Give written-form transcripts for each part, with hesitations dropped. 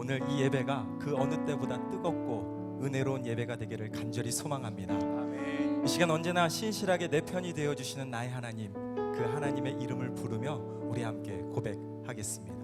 오늘 이 예배가 그 어느 때보다 뜨겁고 은혜로운 예배가 되기를 간절히 소망합니다. 아멘. 이 시간 언제나 신실하게 내 편이 되어주시는 나의 하나님, 그 하나님의 이름을 부르며 우리 함께 고백하겠습니다.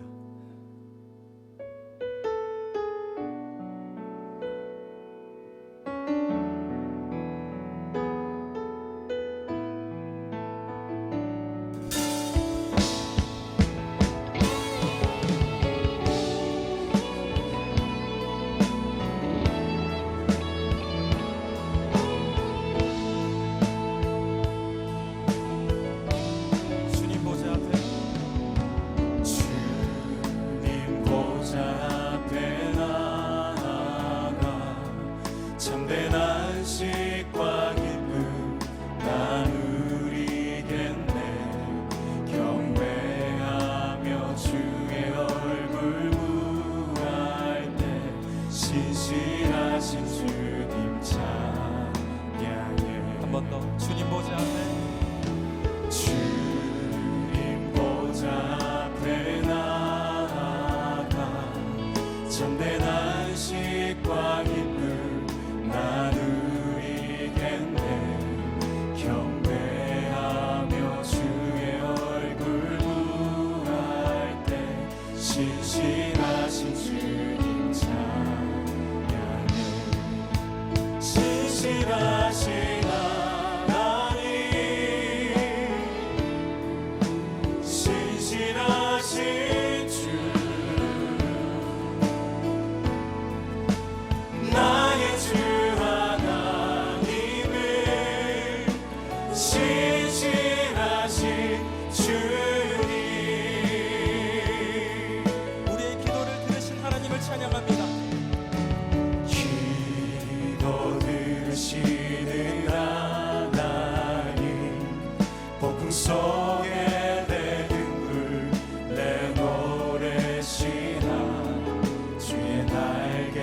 신실하신 주님 찬양해. 한 번 더 주님 보좌 앞에, 주님 보좌 앞에 나아가 참된 안식과 기쁨 나누리겠네. 경배하며 주의 얼굴 구할 때 신실하신 주님 찬양해. 신실하신 하나님, 신실하신 주, 나의 주 하나님을, 신실하신 주님. 우리의 기도를 들으신 하나님을 찬양합니다. 기도 들으시는 하나님, 폭풍 속에 내 등불 내놓으시나 주의 날개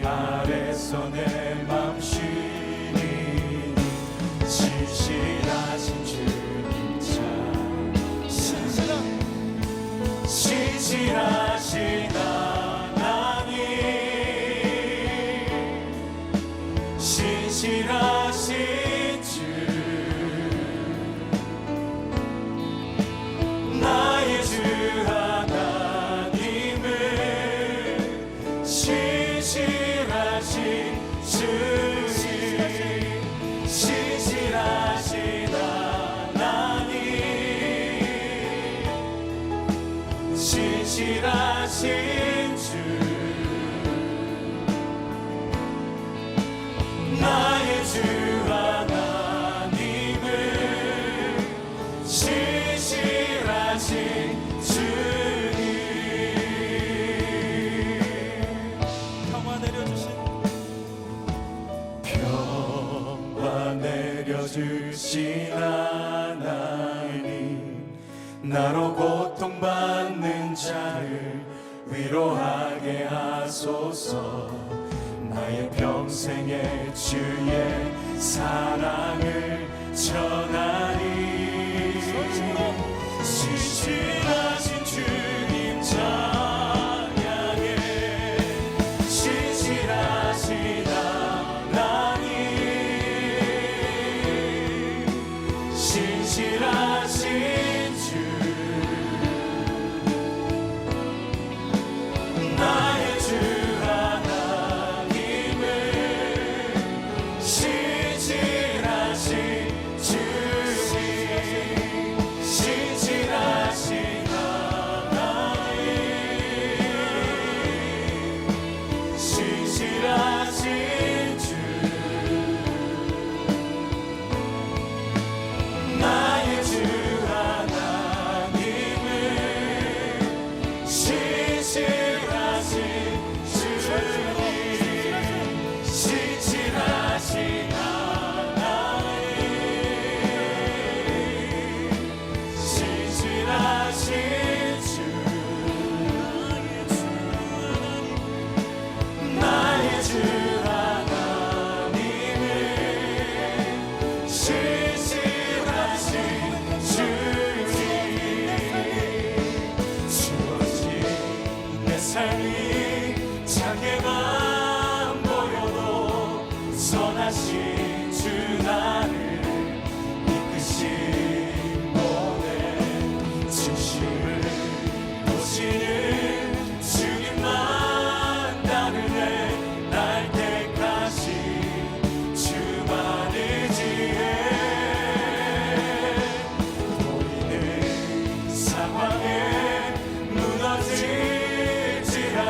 아래서 내 맘 쉬니 신실하신 주님 신실하신 하나님, 신실하신 주, 나의 주 하나님을, 신실하신 주님, 신실하신 하나님, 신실하신 주, 나의 주 하나님을, 신실하신 주님. 평화 내려주신, 평화 내려주신 하나님, 나로 고통받는 자를 위로하게 하소서. 나의 평생의 주의 사랑을 전하리. 신실하신 주님 찬양해. 신실하신 하나님, 신실하신 주, 나의 주 하나님을, 신실하신 주님,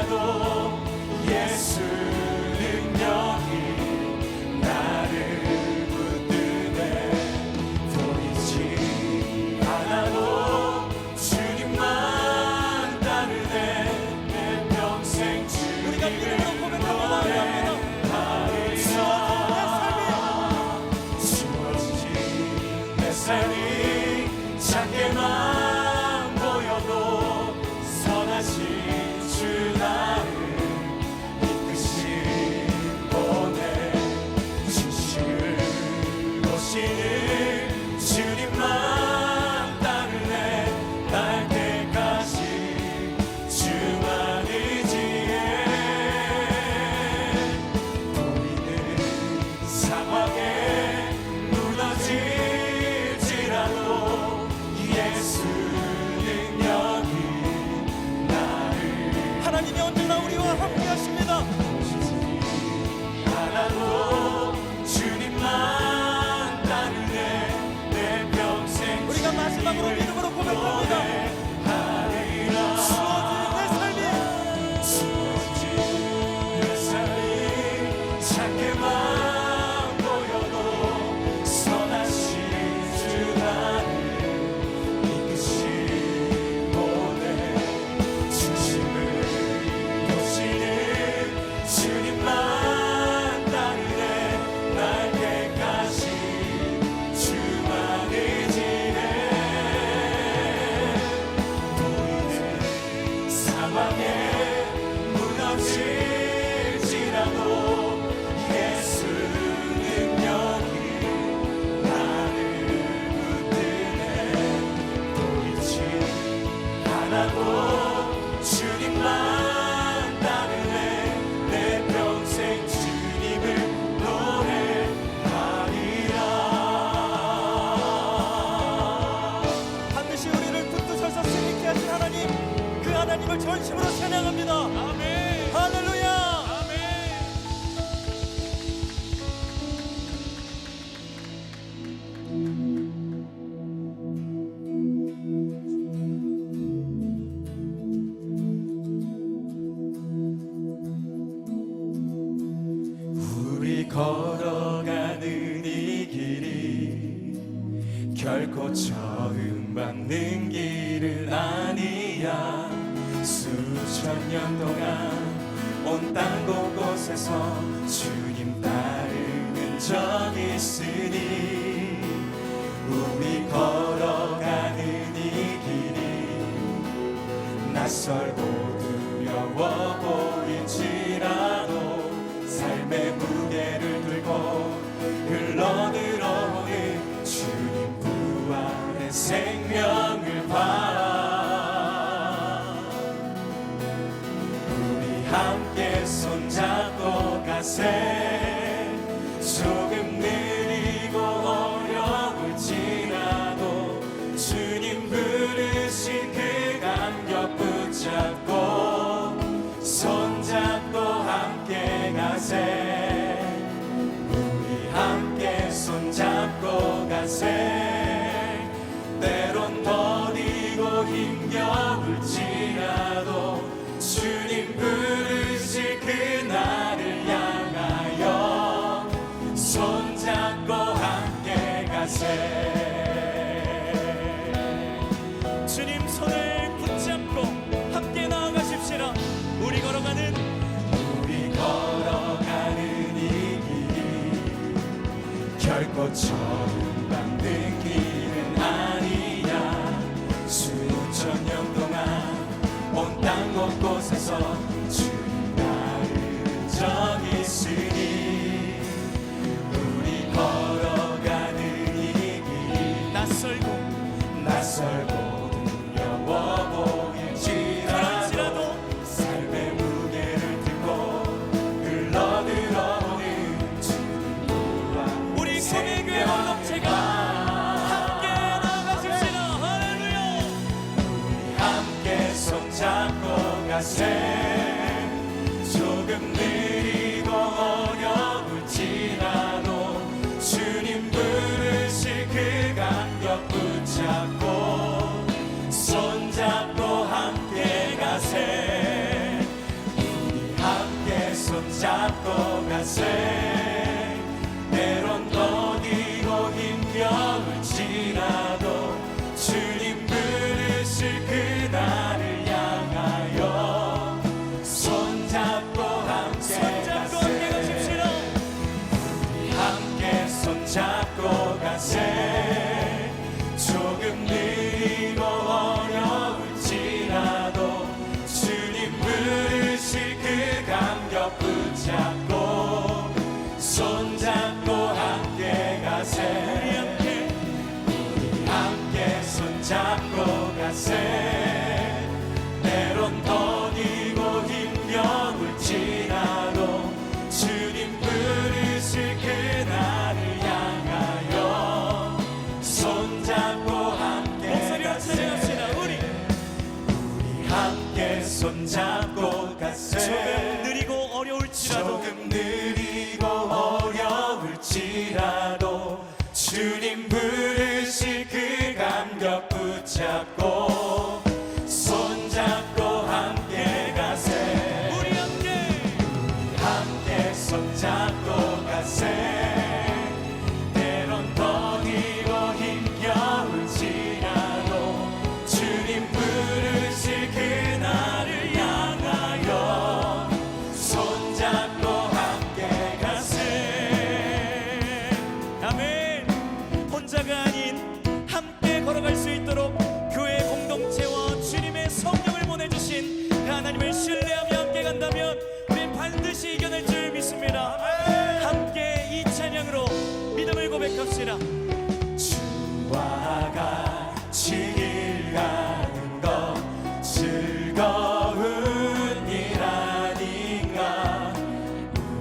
지나도 예수 능력이 나를 붙드네. 보이지 않아도 주님만 따르네. 내 평생 우리가 믿음으로 주님을 고백합니다. 주어진 내 삶이 작게만 보여도 선하신 주 나를 이끄신 보내. 진실을 보시는 주님만 따르네. 날 때까지 주만 의지해. 보이는 상황에 무너질지라도 예수 능력이 나를 하나님이 언제나 우리와 함께 하십니다. 하나도 주님만 따르네. 내 평생 우리가 마지막으로 믿음으로 고백합니다. 하리라. 주어진 내 삶이 내 삶이 작게만 보여도 선하신 주 나를 이끄신 보내. 중심을 보시는 주님만 따르네. 날 때까지 주만 의지해. 보이는 상황에 무너질지라도 예수 능력이 나를 붙드네. 보이지 않아도 주님만 따르네. 내 평생 주님을 노래하리라. 반드시 우리를 붙드셔서 승리케 하신 하나님, 그 하나님을 전심으로 찬양합니다. 아멘. 할렐루야. 아멘. 우리 걸어가는 이 길이 결코 처음 받는 길은 아니야. 수천 년 동안 온 땅 곳곳에서 주님 따르는 적 있으니 우리 걸어가는 이 길이 낯설고 두려워 보일지라도 삶의 무게를 들고 흘러들어오는 주님 부활의 생명을 바라. 우리 함께 손잡고 가세. 조금 느리고 어려울지라도 주님 부르신 그 간격 붙잡고 손잡고 함께 가세. 우리 함께 손잡고 가세. 때론 더디고 힘겨울지라도 주님 부르실 그날을 향하여 손잡고 함께 가세. 주님 손을 붙잡고 함께 나아가십시다. 우리 걸어가는 이 길이 결코 처음 받는 길은 아니야. 수천 년 동안 온 땅 곳곳에서 주님 나를 적 있으니 우리 걸어가는 이 길이 낯설고 두려워 보일지라도 삶의 무게를 들고 흘러들어오는 주님 부활 우리 고백의 언덕체가 함께 나아가십시다. 할렐루야. 함께 손잡고 가세. 조금 느리고 어려울지라도 주님 부르실 그 간격 붙잡고 손잡고 함께 가세. 붙잡고 가세 때론 더디고 힘겨울 지나도 주님 부르실 그날을 향하여 손잡고 함께 가세 함께 손잡고 가세 조금 느리고 어려울지라도 주님 부르실 그 감격 붙잡고 손잡고 함께 가세 우리 함께 손잡고 가세 때론 더디고 힘겨울지라도 주님 부르실 그날을 향하여 손잡고 함께 가세 우리 함께 손잡고 가세 조금 느리고 어려울지라도 조금 느리고 어려울지라도 주님 부르실 그 감격 붙잡고 손잡고 함께 가세 우리 함께 손잡고 가세 때론 더디고 힘겨울지라도 주님 부르실 그날을 향하여 손잡고 함께 가세 아멘. 혼자가 아닌 함께 걸어갈 수 있도록 교회 공동체와 주님의 성령을 보내주신 그 하나님을 신뢰하며 함께 간다면 우린 반드시 이겨낼 줄 믿습니다. 함께 이 찬양으로 믿음을 고백합시다. 주와 같이 길 가는 것 즐거운 일 아닌가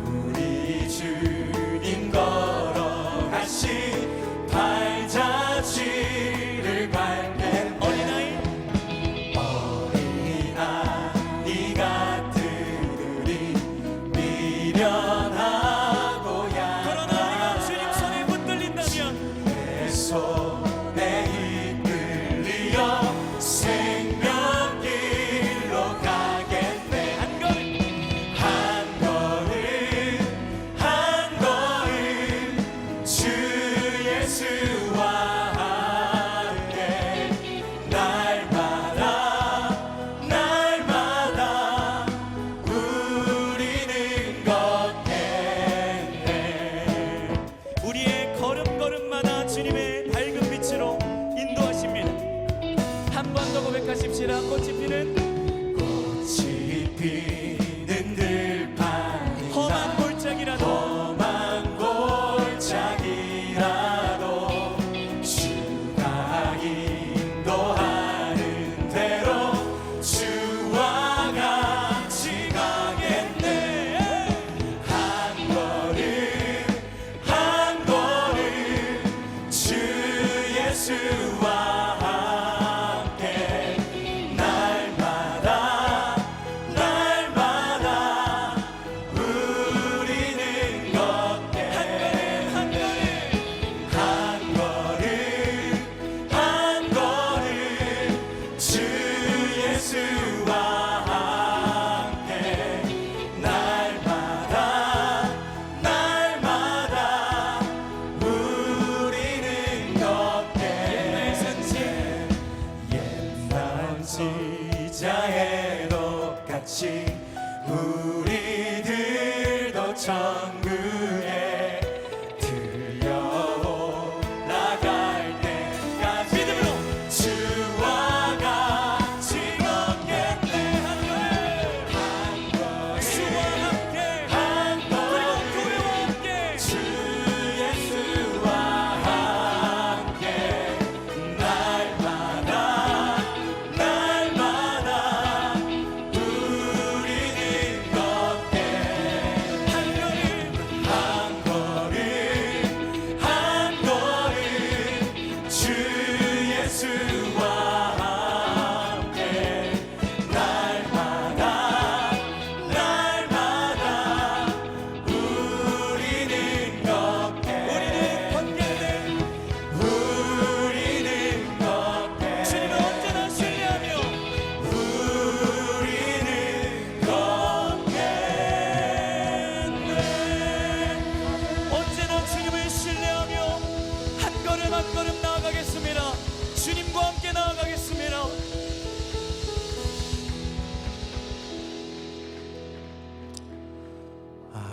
우리 주님 걸어가신 발자취를 밟는 어린아이 어린아이 같은 우리 미련하고 그러나 우리가 주님 손에 붙들린다면 내 손에 이끌려 생명길로 가겠네 한 걸음 한 걸음 한 걸음 주 예수와 함께 날마다 날마다 우리는 걷겠네 우리의 걸음걸음마다 주님의 밝은 빛으로 인도하십니다. 한 번 더 고백하십시다. 꽃이 피는 꽃이 피는 들판이나 험한 골짜기라도 험한 골짜기라도 주가 인도하는 대로 주와 같이 가겠네 한 걸음 한 걸음 주 예수와 함께 날마다 날마다 우리는 걷게 한 걸음 한 걸음 한 걸음 주 예수와 함께 날마다 날마다 우리는 걷게 옛날 지자에도 같이 우리들도 천국에 들려올라갈 때까지 믿음으로 주와 같이 걷겠네 한 걸음 주와 함께 한 그리고 걸음 교회와 함께 주 예수와 함께 날마다 날마다 우리는 걷게 한 걸음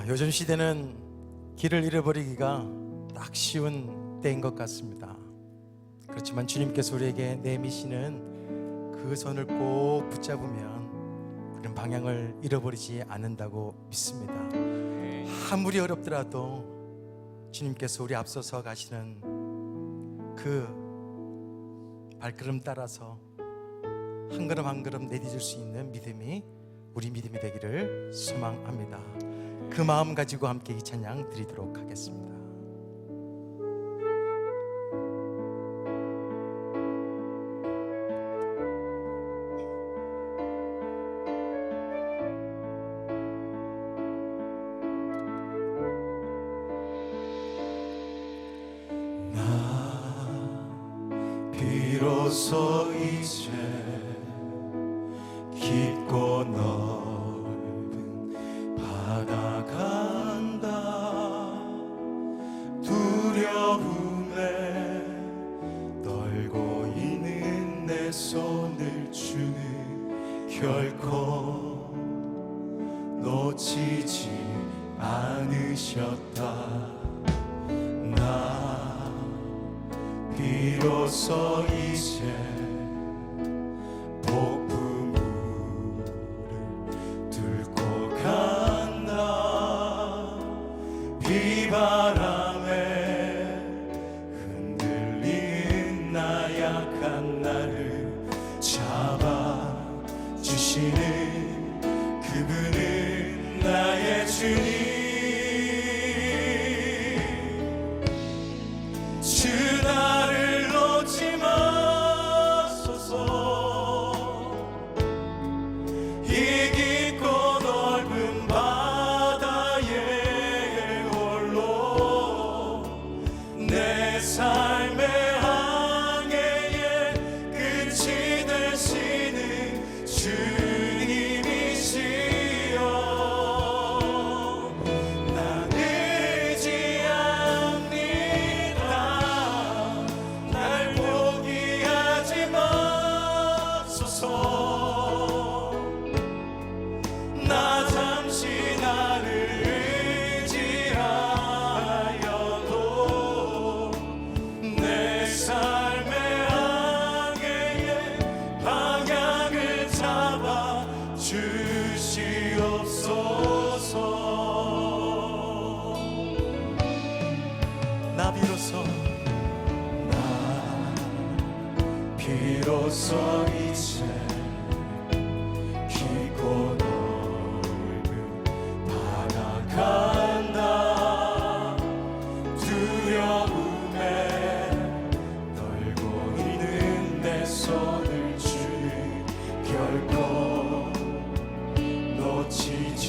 요즘 시대는 길을 잃어버리기가 딱 쉬운 때인 것 같습니다. 그렇지만 주님께서 우리에게 내미시는 그 손을 꼭 붙잡으면 그런 방향을 잃어버리지 않는다고 믿습니다. 아무리 어렵더라도 주님께서 우리 앞서서 가시는 그 발걸음 따라서 한 걸음 한 걸음 내딛을 수 있는 믿음이 우리 믿음이 되기를 소망합니다. 그 마음 가지고 함께 이 찬양 드리도록 하겠습니다. 비로소 이제 깊고 넓은 바다 간다. 두려움에 떨고 있는 내 손을 주는 결코 놓치지 않으셨다. 나 비로소 이제 폭풍우를 뚫고 간다. 비바람에 흔들리는 나약한 나를 잡아주시는 그분은 나의 주님. 주 나를 놓지 마소서. 이 깊고 넓은 바다에 홀로 내 삶의 항해의 끝이 되시는 주님이시여. 난 의지합니다. 날 포기하지 마소서. 나 잠시 나를 의지하여도 내 삶의 항해의 방향을 잡아 주시옵소서. 나 비로소 비로소 이제 깊고 넓은 바다 간다. 두려움에 떨고 있는 내 손을 주는 결코 놓치지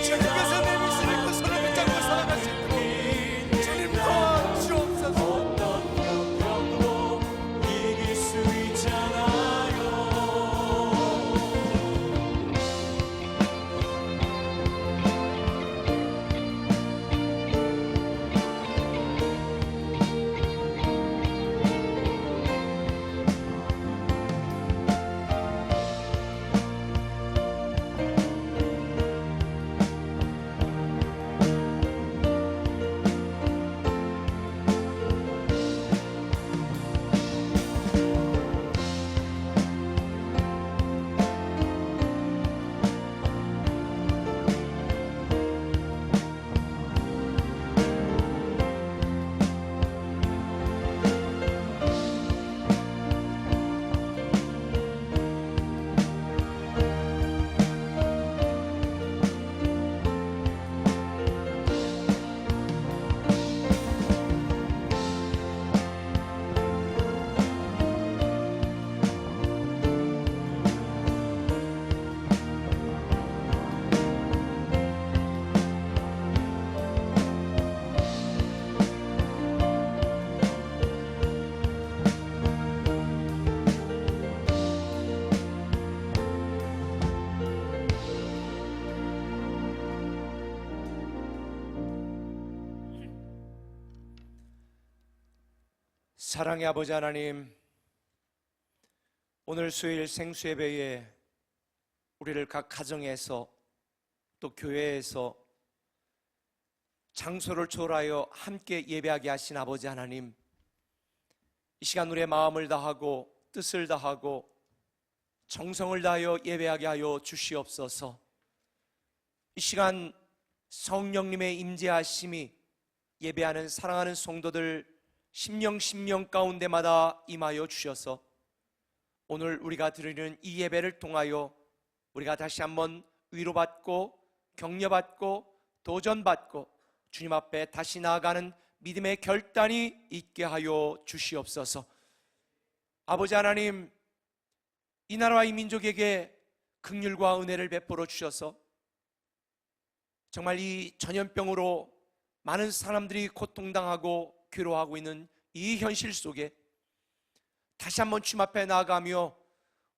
주님께서 내미시는 그 손을 붙잡고 살아갈 수 있도록 주님 도와주옵소서. 어떤 형편도 이길 수 있잖아요. 사랑의 아버지 하나님, 오늘 수요일 생수예배에 우리를 각 가정에서 또 교회에서 장소를 초월하여 함께 예배하게 하신 아버지 하나님, 이 시간 우리의 마음을 다하고 뜻을 다하고 정성을 다하여 예배하게 하여 주시옵소서. 이 시간 성령님의 임재하심이 예배하는 사랑하는 성도들 심령 가운데마다 임하여 주셔서 오늘 우리가 드리는 이 예배를 통하여 우리가 다시 한번 위로받고 격려받고 도전받고 주님 앞에 다시 나아가는 믿음의 결단이 있게 하여 주시옵소서. 아버지 하나님, 이 나라와 이 민족에게 긍휼과 은혜를 베풀어 주셔서 정말 이 전염병으로 많은 사람들이 고통당하고 괴로워하고 있는 이 현실 속에 다시 한번 주님 앞에 나아가며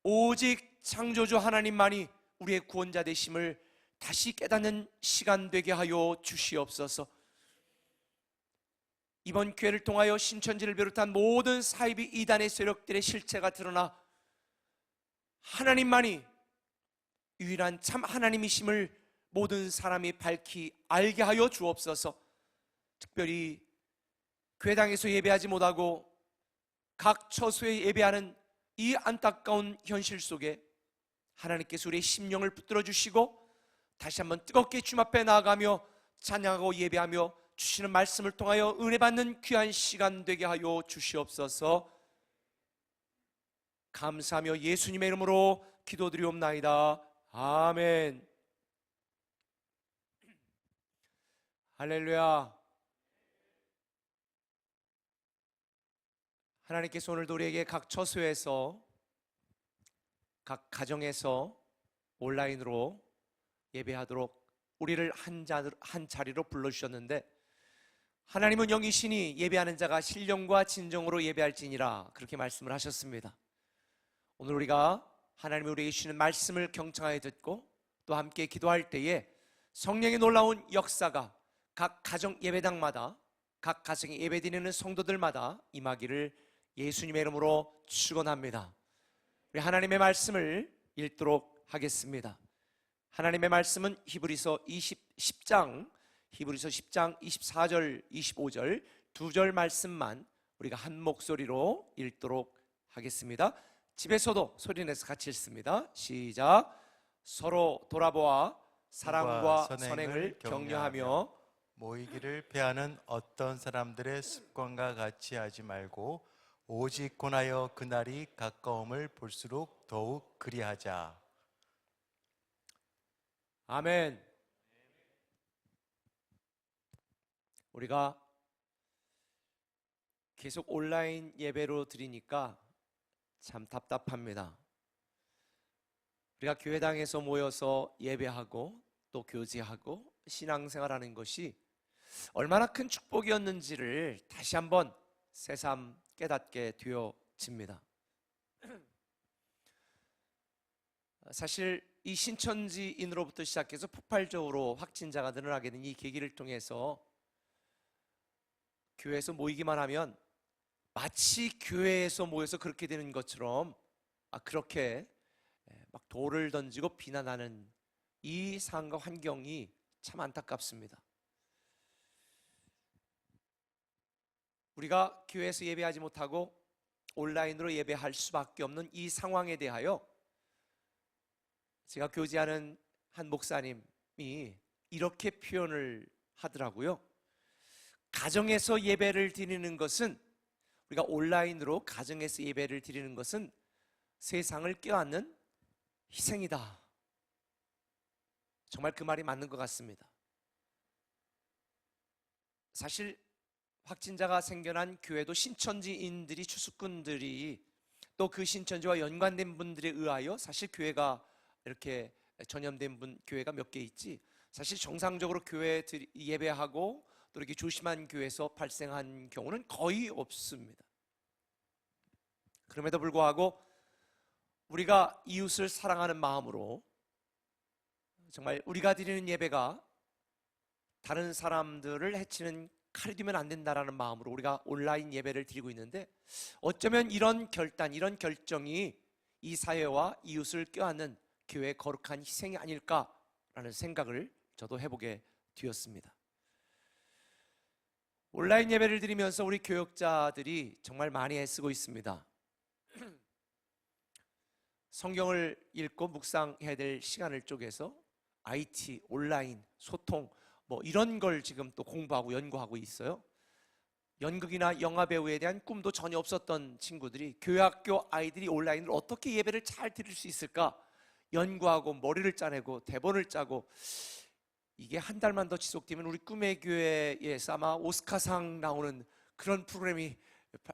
오직 창조주 하나님만이 우리의 구원자 되심을 다시 깨닫는 시간 되게 하여 주시옵소서. 이번 기회를 통하여 신천지를 비롯한 모든 사이비 이단의 세력들의 실체가 드러나 하나님만이 유일한 참 하나님이심을 모든 사람이 밝히 알게 하여 주옵소서. 특별히 교회당에서 예배하지 못하고 각 처소에 예배하는 이 안타까운 현실 속에 하나님께서 우리의 심령을 붙들어 주시고 다시 한번 뜨겁게 주님 앞에 나아가며 찬양하고 예배하며 주시는 말씀을 통하여 은혜 받는 귀한 시간 되게 하여 주시옵소서. 감사하며 예수님의 이름으로 기도드리옵나이다. 아멘. 할렐루야. 하나님께서 오늘도 우리에게 각 처소에서 각 가정에서 온라인으로 예배하도록 우리를 한 자리로 불러주셨는데, 하나님은 영이시니 예배하는 자가 신령과 진정으로 예배할지니라, 그렇게 말씀을 하셨습니다. 오늘 우리가 하나님이 우리에게 주시는 말씀을 경청하여 듣고 또 함께 기도할 때에 성령의 놀라운 역사가 각 가정 예배당마다 각 가정에 예배드리는 성도들마다 임하기를 예수님의 이름으로 축원합니다. 우리 하나님의 말씀을 읽도록 하겠습니다. 하나님의 말씀은 히브리서 10장 24절 25절 두 절 말씀만 우리가 한 목소리로 읽도록 하겠습니다. 집에서도 소리내서 같이 읽습니다. 시작. 서로 돌아보아 사랑과 선행을 격려하며 모이기를 패하는 어떤 사람들의 습관과 같이 하지 말고 오직 권하여 그날이 가까움을 볼수록 더욱 그리하자. 아멘. 우리가 계속 온라인 예배로 드리니까 참 답답합니다. 우리가 교회당에서 모여서 예배하고 또 교제하고 신앙생활하는 것이 얼마나 큰 축복이었는지를 다시 한번 새삼 깨닫게 되어집니다. 사실 이 신천지인으로부터 시작해서 폭발적으로 확진자가 늘어나게 된 이 계기를 통해서 교회에서 모이기만 하면 마치 교회에서 모여서 그렇게 되는 것처럼 그렇게 막 돌을 던지고 비난하는 이 상황과 환경이 참 안타깝습니다. 우리가 교회에서 예배하지 못하고 온라인으로 예배할 수밖에 없는 이 상황에 대하여 제가 교제하는 한 목사님이 이렇게 표현을 하더라고요. 가정에서 예배를 드리는 것은, 우리가 온라인으로 가정에서 예배를 드리는 것은 세상을 껴안는 희생이다. 정말 그 말이 맞는 것 같습니다. 사실 확진자가 생겨난 교회도 신천지인들이, 추수꾼들이, 또 그 신천지와 연관된 분들에 의하여 사실 교회가 이렇게 전염된 교회가 몇 개 있지, 사실 정상적으로 교회 예배하고 또 이렇게 조심한 교회에서 발생한 경우는 거의 없습니다. 그럼에도 불구하고 우리가 이웃을 사랑하는 마음으로 정말 우리가 드리는 예배가 다른 사람들을 해치는 칼이 되면 안 된다라는 마음으로 우리가 온라인 예배를 드리고 있는데, 어쩌면 이런 결단, 이런 결정이 이 사회와 이웃을 껴안는 교회의 거룩한 희생이 아닐까라는 생각을 저도 해보게 되었습니다. 온라인 예배를 드리면서 우리 교역자들이 정말 많이 애쓰고 있습니다. 성경을 읽고 묵상해야 될 시간을 쪼개서 IT, 온라인, 소통 이런 걸 지금 또 공부하고 연구하고 있어요. 연극이나 영화 배우에 대한 꿈도 전혀 없었던 친구들이 교회학교 아이들이 온라인으로 어떻게 예배를 잘 드릴 수 있을까 연구하고 머리를 짜내고 대본을 짜고, 이게 한 달만 더 지속되면 우리 꿈의 교회에서 아마 오스카상 나오는 그런 프로그램이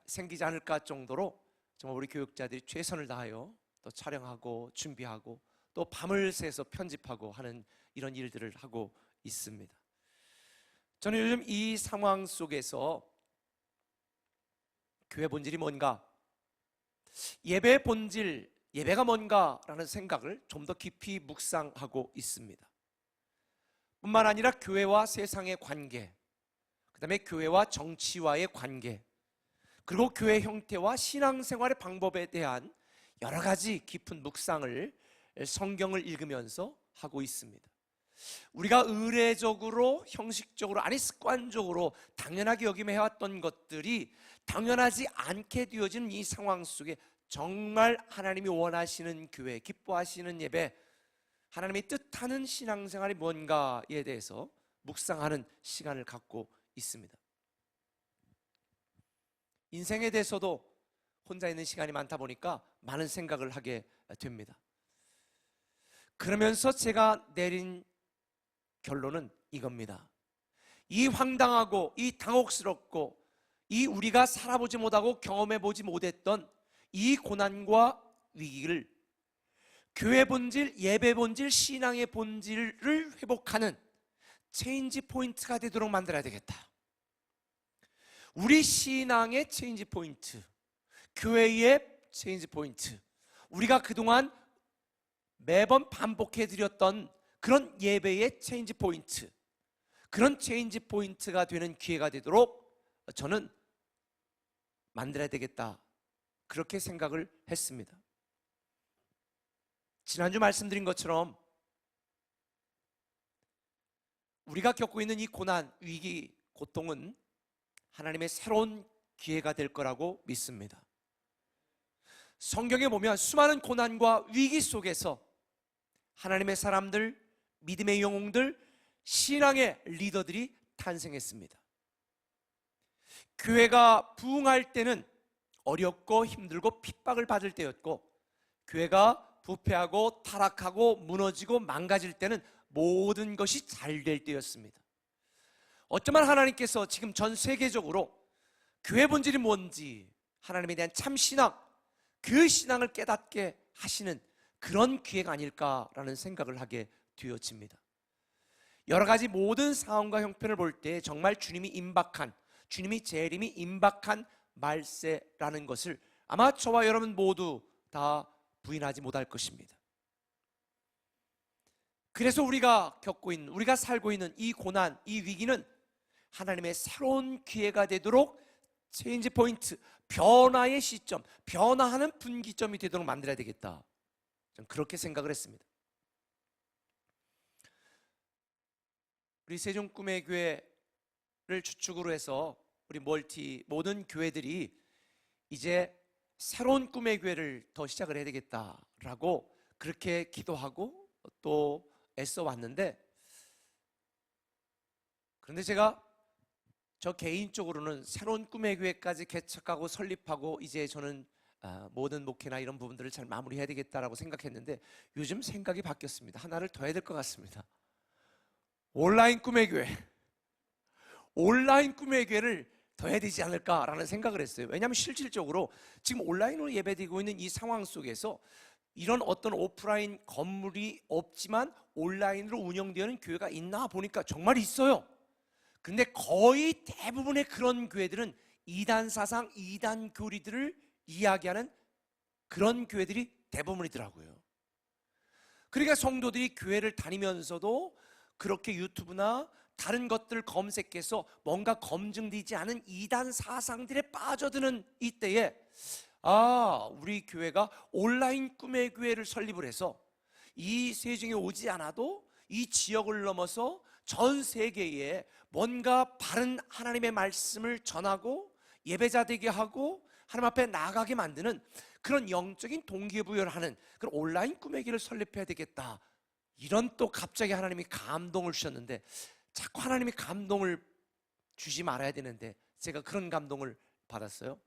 생기지 않을까 정도로 정말 우리 교육자들이 최선을 다하여 또 촬영하고 준비하고 또 밤을 새서 편집하고 하는 이런 일들을 하고 있습니다. 저는 요즘 이 상황 속에서 교회 본질이 뭔가, 예배의 본질, 예배가 뭔가라는 생각을 좀 더 깊이 묵상하고 있습니다. 뿐만 아니라 교회와 세상의 관계, 그 다음에 교회와 정치와의 관계, 그리고 교회 형태와 신앙생활의 방법에 대한 여러 가지 깊은 묵상을 성경을 읽으면서 하고 있습니다. 우리가 의례적으로, 형식적으로, 아니 습관적으로 당연하게 여기며 해왔던 것들이 당연하지 않게 되어지는 이 상황 속에 정말 하나님이 원하시는 교회, 기뻐하시는 예배, 하나님이 뜻하는 신앙생활이 뭔가에 대해서 묵상하는 시간을 갖고 있습니다. 인생에 대해서도 혼자 있는 시간이 많다 보니까 많은 생각을 하게 됩니다. 그러면서 제가 내린 결론은 이겁니다. 이 황당하고 이 당혹스럽고 이 우리가 살아보지 못하고 경험해보지 못했던 이 고난과 위기를 교회 본질, 예배 본질, 신앙의 본질을 회복하는 체인지 포인트가 되도록 만들어야 되겠다. 우리 신앙의 체인지 포인트, 교회의 체인지 포인트, 우리가 그동안 매번 반복해드렸던 그런 예배의 체인지 포인트, 그런 체인지 포인트가 되는 기회가 되도록 저는 만들어야 되겠다, 그렇게 생각을 했습니다. 지난주 말씀드린 것처럼 우리가 겪고 있는 이 고난, 위기, 고통은 하나님의 새로운 기회가 될 거라고 믿습니다. 성경에 보면 수많은 고난과 위기 속에서 하나님의 사람들, 믿음의 영웅들, 신앙의 리더들이 탄생했습니다. 교회가 부흥할 때는 어렵고 힘들고 핍박을 받을 때였고, 교회가 부패하고 타락하고 무너지고 망가질 때는 모든 것이 잘 될 때였습니다. 어쩌면 하나님께서 지금 전 세계적으로 교회 본질이 뭔지, 하나님에 대한 참 신앙, 그 신앙을 깨닫게 하시는 그런 기회가 아닐까라는 생각을 하게 되어집니다. 여러 가지 모든 상황과 형편을 볼 때 정말 주님이 재림이 임박한 말세라는 것을 아마 저와 여러분 모두 다 부인하지 못할 것입니다. 그래서 우리가 살고 있는 이 고난, 이 위기는 하나님의 새로운 기회가 되도록 체인지 포인트, 변화의 시점, 변화하는 분기점이 되도록 만들어야 되겠다. 저는 그렇게 생각을 했습니다. 우리 세종 꿈의 교회를 주축으로 해서 우리 모든 교회들이 이제 새로운 꿈의 교회를 더 시작을 해야 되겠다라고 그렇게 기도하고 또 애써 왔는데, 그런데 제가 저 개인적으로는 새로운 꿈의 교회까지 개척하고 설립하고 이제 저는 모든 목회나 이런 부분들을 잘 마무리해야 되겠다라고 생각했는데, 요즘 생각이 바뀌었습니다. 하나를 더 해야 될 것 같습니다. 온라인 꿈의 교회를 더 해야 되지 않을까라는 생각을 했어요. 왜냐하면 실질적으로 지금 온라인으로 예배드리고 있는 이 상황 속에서 이런 어떤 오프라인 건물이 없지만 온라인으로 운영되는 교회가 있나 보니까 정말 있어요. 근데 거의 대부분의 그런 교회들은 이단 사상, 이단 교리들을 이야기하는 그런 교회들이 대부분이더라고요. 그러니까 성도들이 교회를 다니면서도 그렇게 유튜브나 다른 것들 검색해서 뭔가 검증되지 않은 이단 사상들에 빠져드는 이때에 우리 교회가 온라인 꿈의 교회를 설립을 해서 이 세종에 오지 않아도 이 지역을 넘어서 전 세계에 뭔가 바른 하나님의 말씀을 전하고 예배자 되게 하고 하나님 앞에 나아가게 만드는 그런 영적인 동기부여를 하는 그런 온라인 꿈의 교회를 설립해야 되겠다. 이런 또 갑자기 하나님이 감동을 주셨는데, 자꾸 하나님이 감동을 주지 말아야 되는데 제가 그런 감동을 받았어요.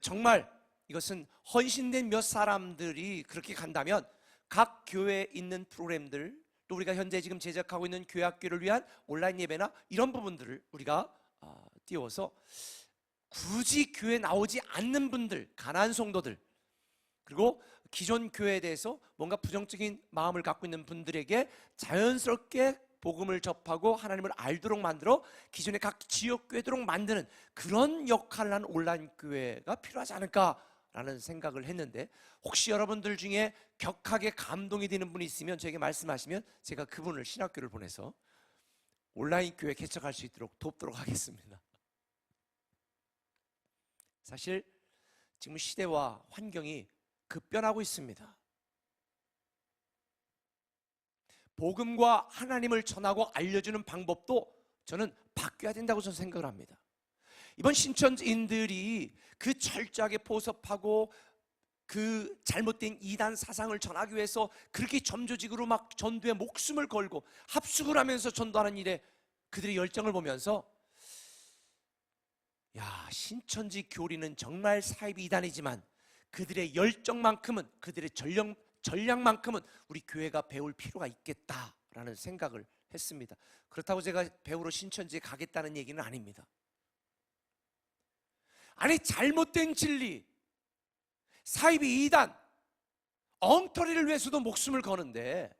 정말 이것은 헌신된 몇 사람들이 그렇게 간다면 각 교회에 있는 프로그램들, 또 우리가 현재 지금 제작하고 있는 교회학교를 위한 온라인 예배나 이런 부분들을 우리가 띄워서 굳이 교회 나오지 않는 분들, 가난한 성도들, 그리고 기존 교회에 대해서 뭔가 부정적인 마음을 갖고 있는 분들에게 자연스럽게 복음을 접하고 하나님을 알도록 만들어 기존의 각 지역 교회도록 만드는 그런 역할을 하는 온라인 교회가 필요하지 않을까라는 생각을 했는데, 혹시 여러분들 중에 격하게 감동이 되는 분이 있으면 저에게 말씀하시면 제가 그분을 신학교를 보내서 온라인 교회 개척할 수 있도록 돕도록 하겠습니다. 사실 지금 시대와 환경이 급변하고 있습니다. 복음과 하나님을 전하고 알려주는 방법도 저는 바뀌어야 된다고 저는 생각을 합니다. 이번 신천지인들이 그 철저하게 포섭하고 그 잘못된 이단 사상을 전하기 위해서 그렇게 점조직으로 막 전도에 목숨을 걸고 합숙을 하면서 전도하는 일에 그들의 열정을 보면서, 신천지 교리는 정말 사이비 이단이지만 그들의 열정만큼은, 그들의 전략만큼은 우리 교회가 배울 필요가 있겠다라는 생각을 했습니다. 그렇다고 제가 배우러 신천지에 가겠다는 얘기는 아닙니다. 아니, 잘못된 진리, 사이비 이단, 엉터리를 위해서도 목숨을 거는데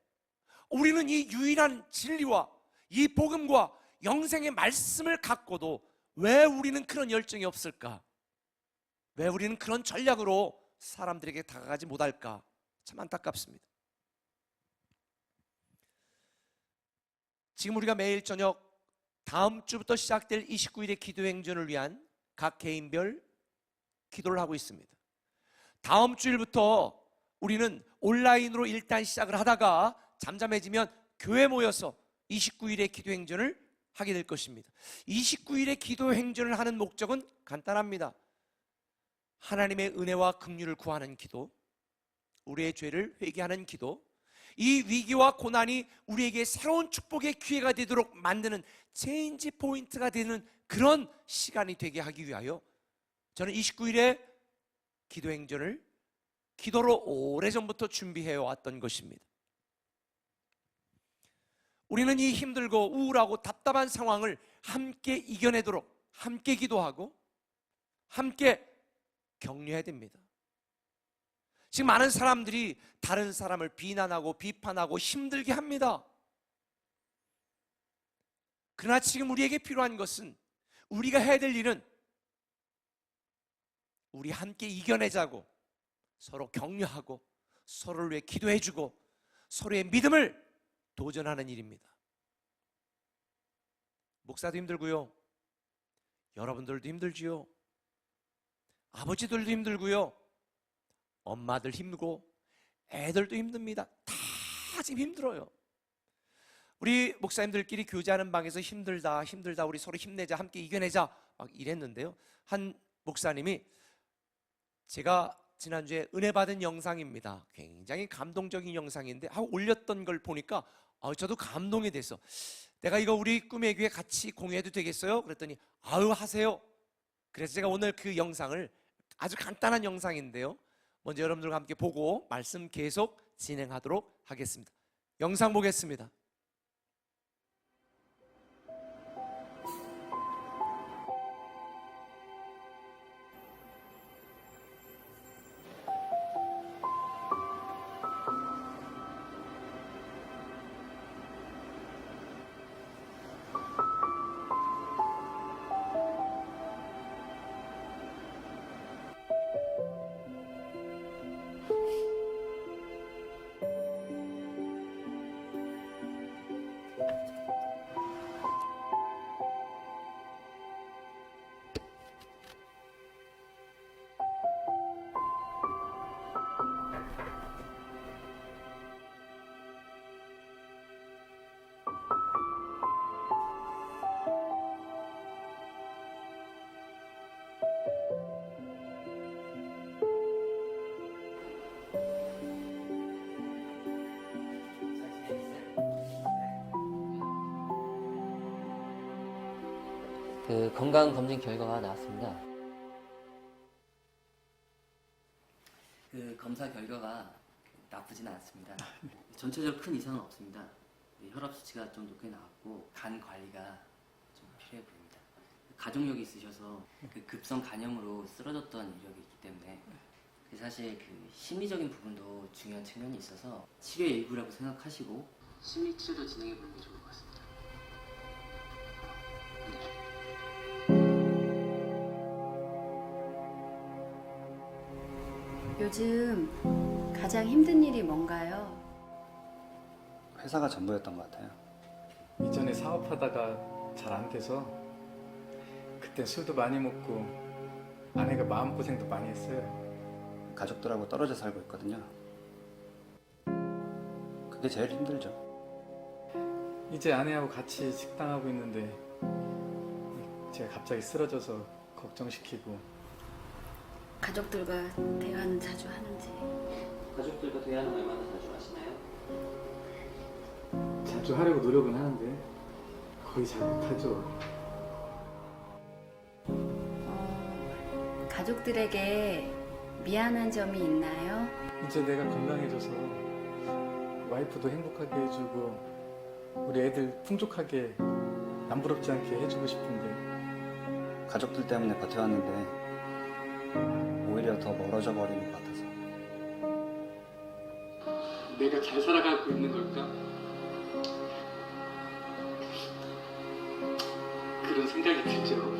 우리는 이 유일한 진리와 이 복음과 영생의 말씀을 갖고도 왜 우리는 그런 열정이 없을까? 왜 우리는 그런 전략으로 사람들에게 다가가지 못할까? 참 안타깝습니다. 지금 우리가 매일 저녁 다음 주부터 시작될 29일의 기도행전을 위한 각 개인별 기도를 하고 있습니다. 다음 주일부터 우리는 온라인으로 일단 시작을 하다가 잠잠해지면 교회 모여서 29일의 기도행전을 하게 될 것입니다. 29일의 기도행전을 하는 목적은 간단합니다. 하나님의 은혜와 긍휼을 구하는 기도, 우리의 죄를 회개하는 기도, 이 위기와 고난이 우리에게 새로운 축복의 기회가 되도록 만드는 체인지 포인트가 되는 그런 시간이 되게 하기 위하여 저는 29일의 기도행전을 기도로 오래전부터 준비해 왔던 것입니다. 우리는 이 힘들고 우울하고 답답한 상황을 함께 이겨내도록 함께 기도하고 함께 격려해야 됩니다. 지금 많은 사람들이 다른 사람을 비난하고 비판하고 힘들게 합니다. 그러나 지금 우리에게 필요한 것은, 우리가 해야 될 일은 우리 함께 이겨내자고 서로 격려하고 서로를 위해 기도해주고 서로의 믿음을 도전하는 일입니다. 목사도 힘들고요, 여러분들도 힘들지요, 아버지들도 힘들고요, 엄마들 힘들고 애들도 힘듭니다. 다 지금 힘들어요. 우리 목사님들끼리 교제하는 방에서 힘들다 우리 서로 힘내자, 함께 이겨내자 막 이랬는데요, 한 목사님이, 제가 지난주에 은혜 받은 영상입니다, 굉장히 감동적인 영상인데 하고 올렸던 걸 보니까 저도 감동이 돼서, 내가 이거 우리 꿈의 교회 같이 공유해도 되겠어요? 그랬더니 아유 하세요. 그래서 제가 오늘 그 영상을, 아주 간단한 영상인데요, 먼저 여러분들과 함께 보고 말씀 계속 진행하도록 하겠습니다. 영상 보겠습니다. 그 건강 검진 결과가 나왔습니다. 그 검사 결과가 나쁘지는 않습니다. 전체적으로 큰 이상은 없습니다. 혈압 수치가 좀 높게 나왔고 간 관리가 좀 필요해 보입니다. 가족력이 있으셔서 그 급성 간염으로 쓰러졌던 이력이 있기 때문에 사실 그 심리적인 부분도 중요한 측면이 있어서 치료의 일부라고 생각하시고 심리치료도 진행해 보는 게 좋을 것 같습니다. 요즘 가장 힘든 일이 뭔가요? 회사가 전부였던 것 같아요. 이전에 사업하다가 잘 안 돼서 그때 술도 많이 먹고 아내가 마음고생도 많이 했어요. 가족들하고 떨어져 살고 있거든요. 그게 제일 힘들죠. 이제 아내하고 같이 식당하고 있는데 제가 갑자기 쓰러져서 걱정시키고. 가족들과 대화는 자주 하는지. 가족들과 대화는 얼마나 자주 하시나요? 자주 하려고 노력은 하는데 거의 잘 못하죠. 가족들에게 미안한 점이 있나요? 이제 내가 건강해져서 와이프도 행복하게 해주고 우리 애들 풍족하게 남부럽지 않게 해주고 싶은데 가족들 때문에 버텨왔는데 오히려 더 멀어져 버리는 것 같아서. 내가 잘 살아가고 있는 걸까? 그런 생각이 들죠.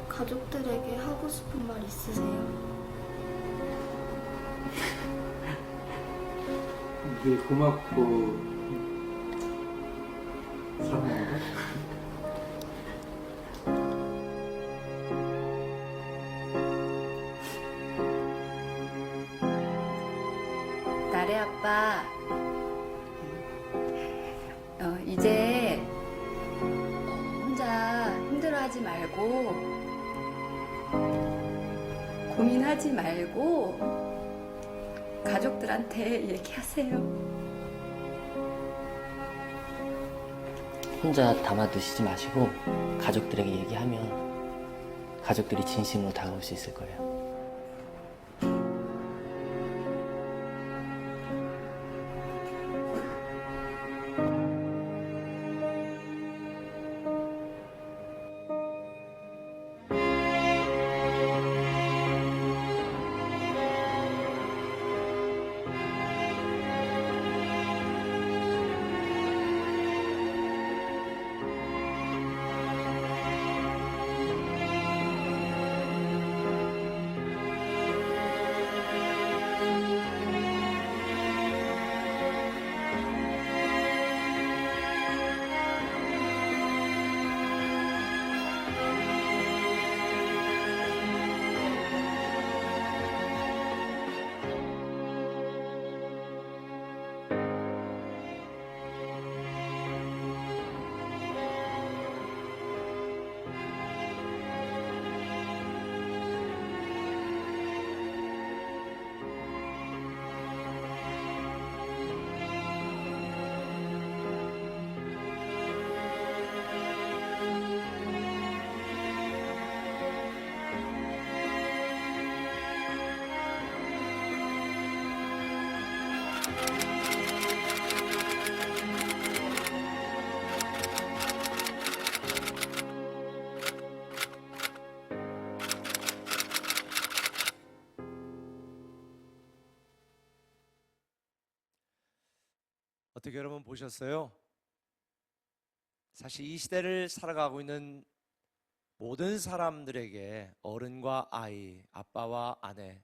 가족들에게 하고 싶은 말 있으세요? 늘 고맙고 사랑한다. 나래 아빠, 이제 혼자 힘들어하지 말고 고민하지 말고 가족들한테 얘기하세요. 혼자 담아두시지 마시고 가족들에게 얘기하면 가족들이 진심으로 다가올 수 있을 거예요. 보셨어요? 사실 이 시대를 살아가고 있는 모든 사람들에게 어른과 아이, 아빠와 아내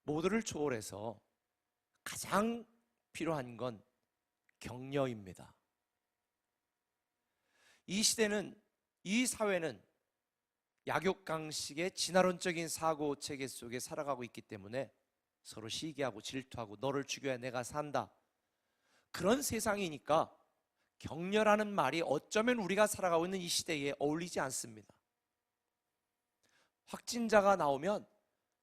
모두를 초월해서 가장 필요한 건 격려입니다. 이 시대는, 이 사회는 약육강식의 진화론적인 사고 체계 속에 살아가고 있기 때문에 서로 시기하고 질투하고 너를 죽여야 내가 산다, 그런 세상이니까 격려라는 말이 어쩌면 우리가 살아가고 있는 이 시대에 어울리지 않습니다. 확진자가 나오면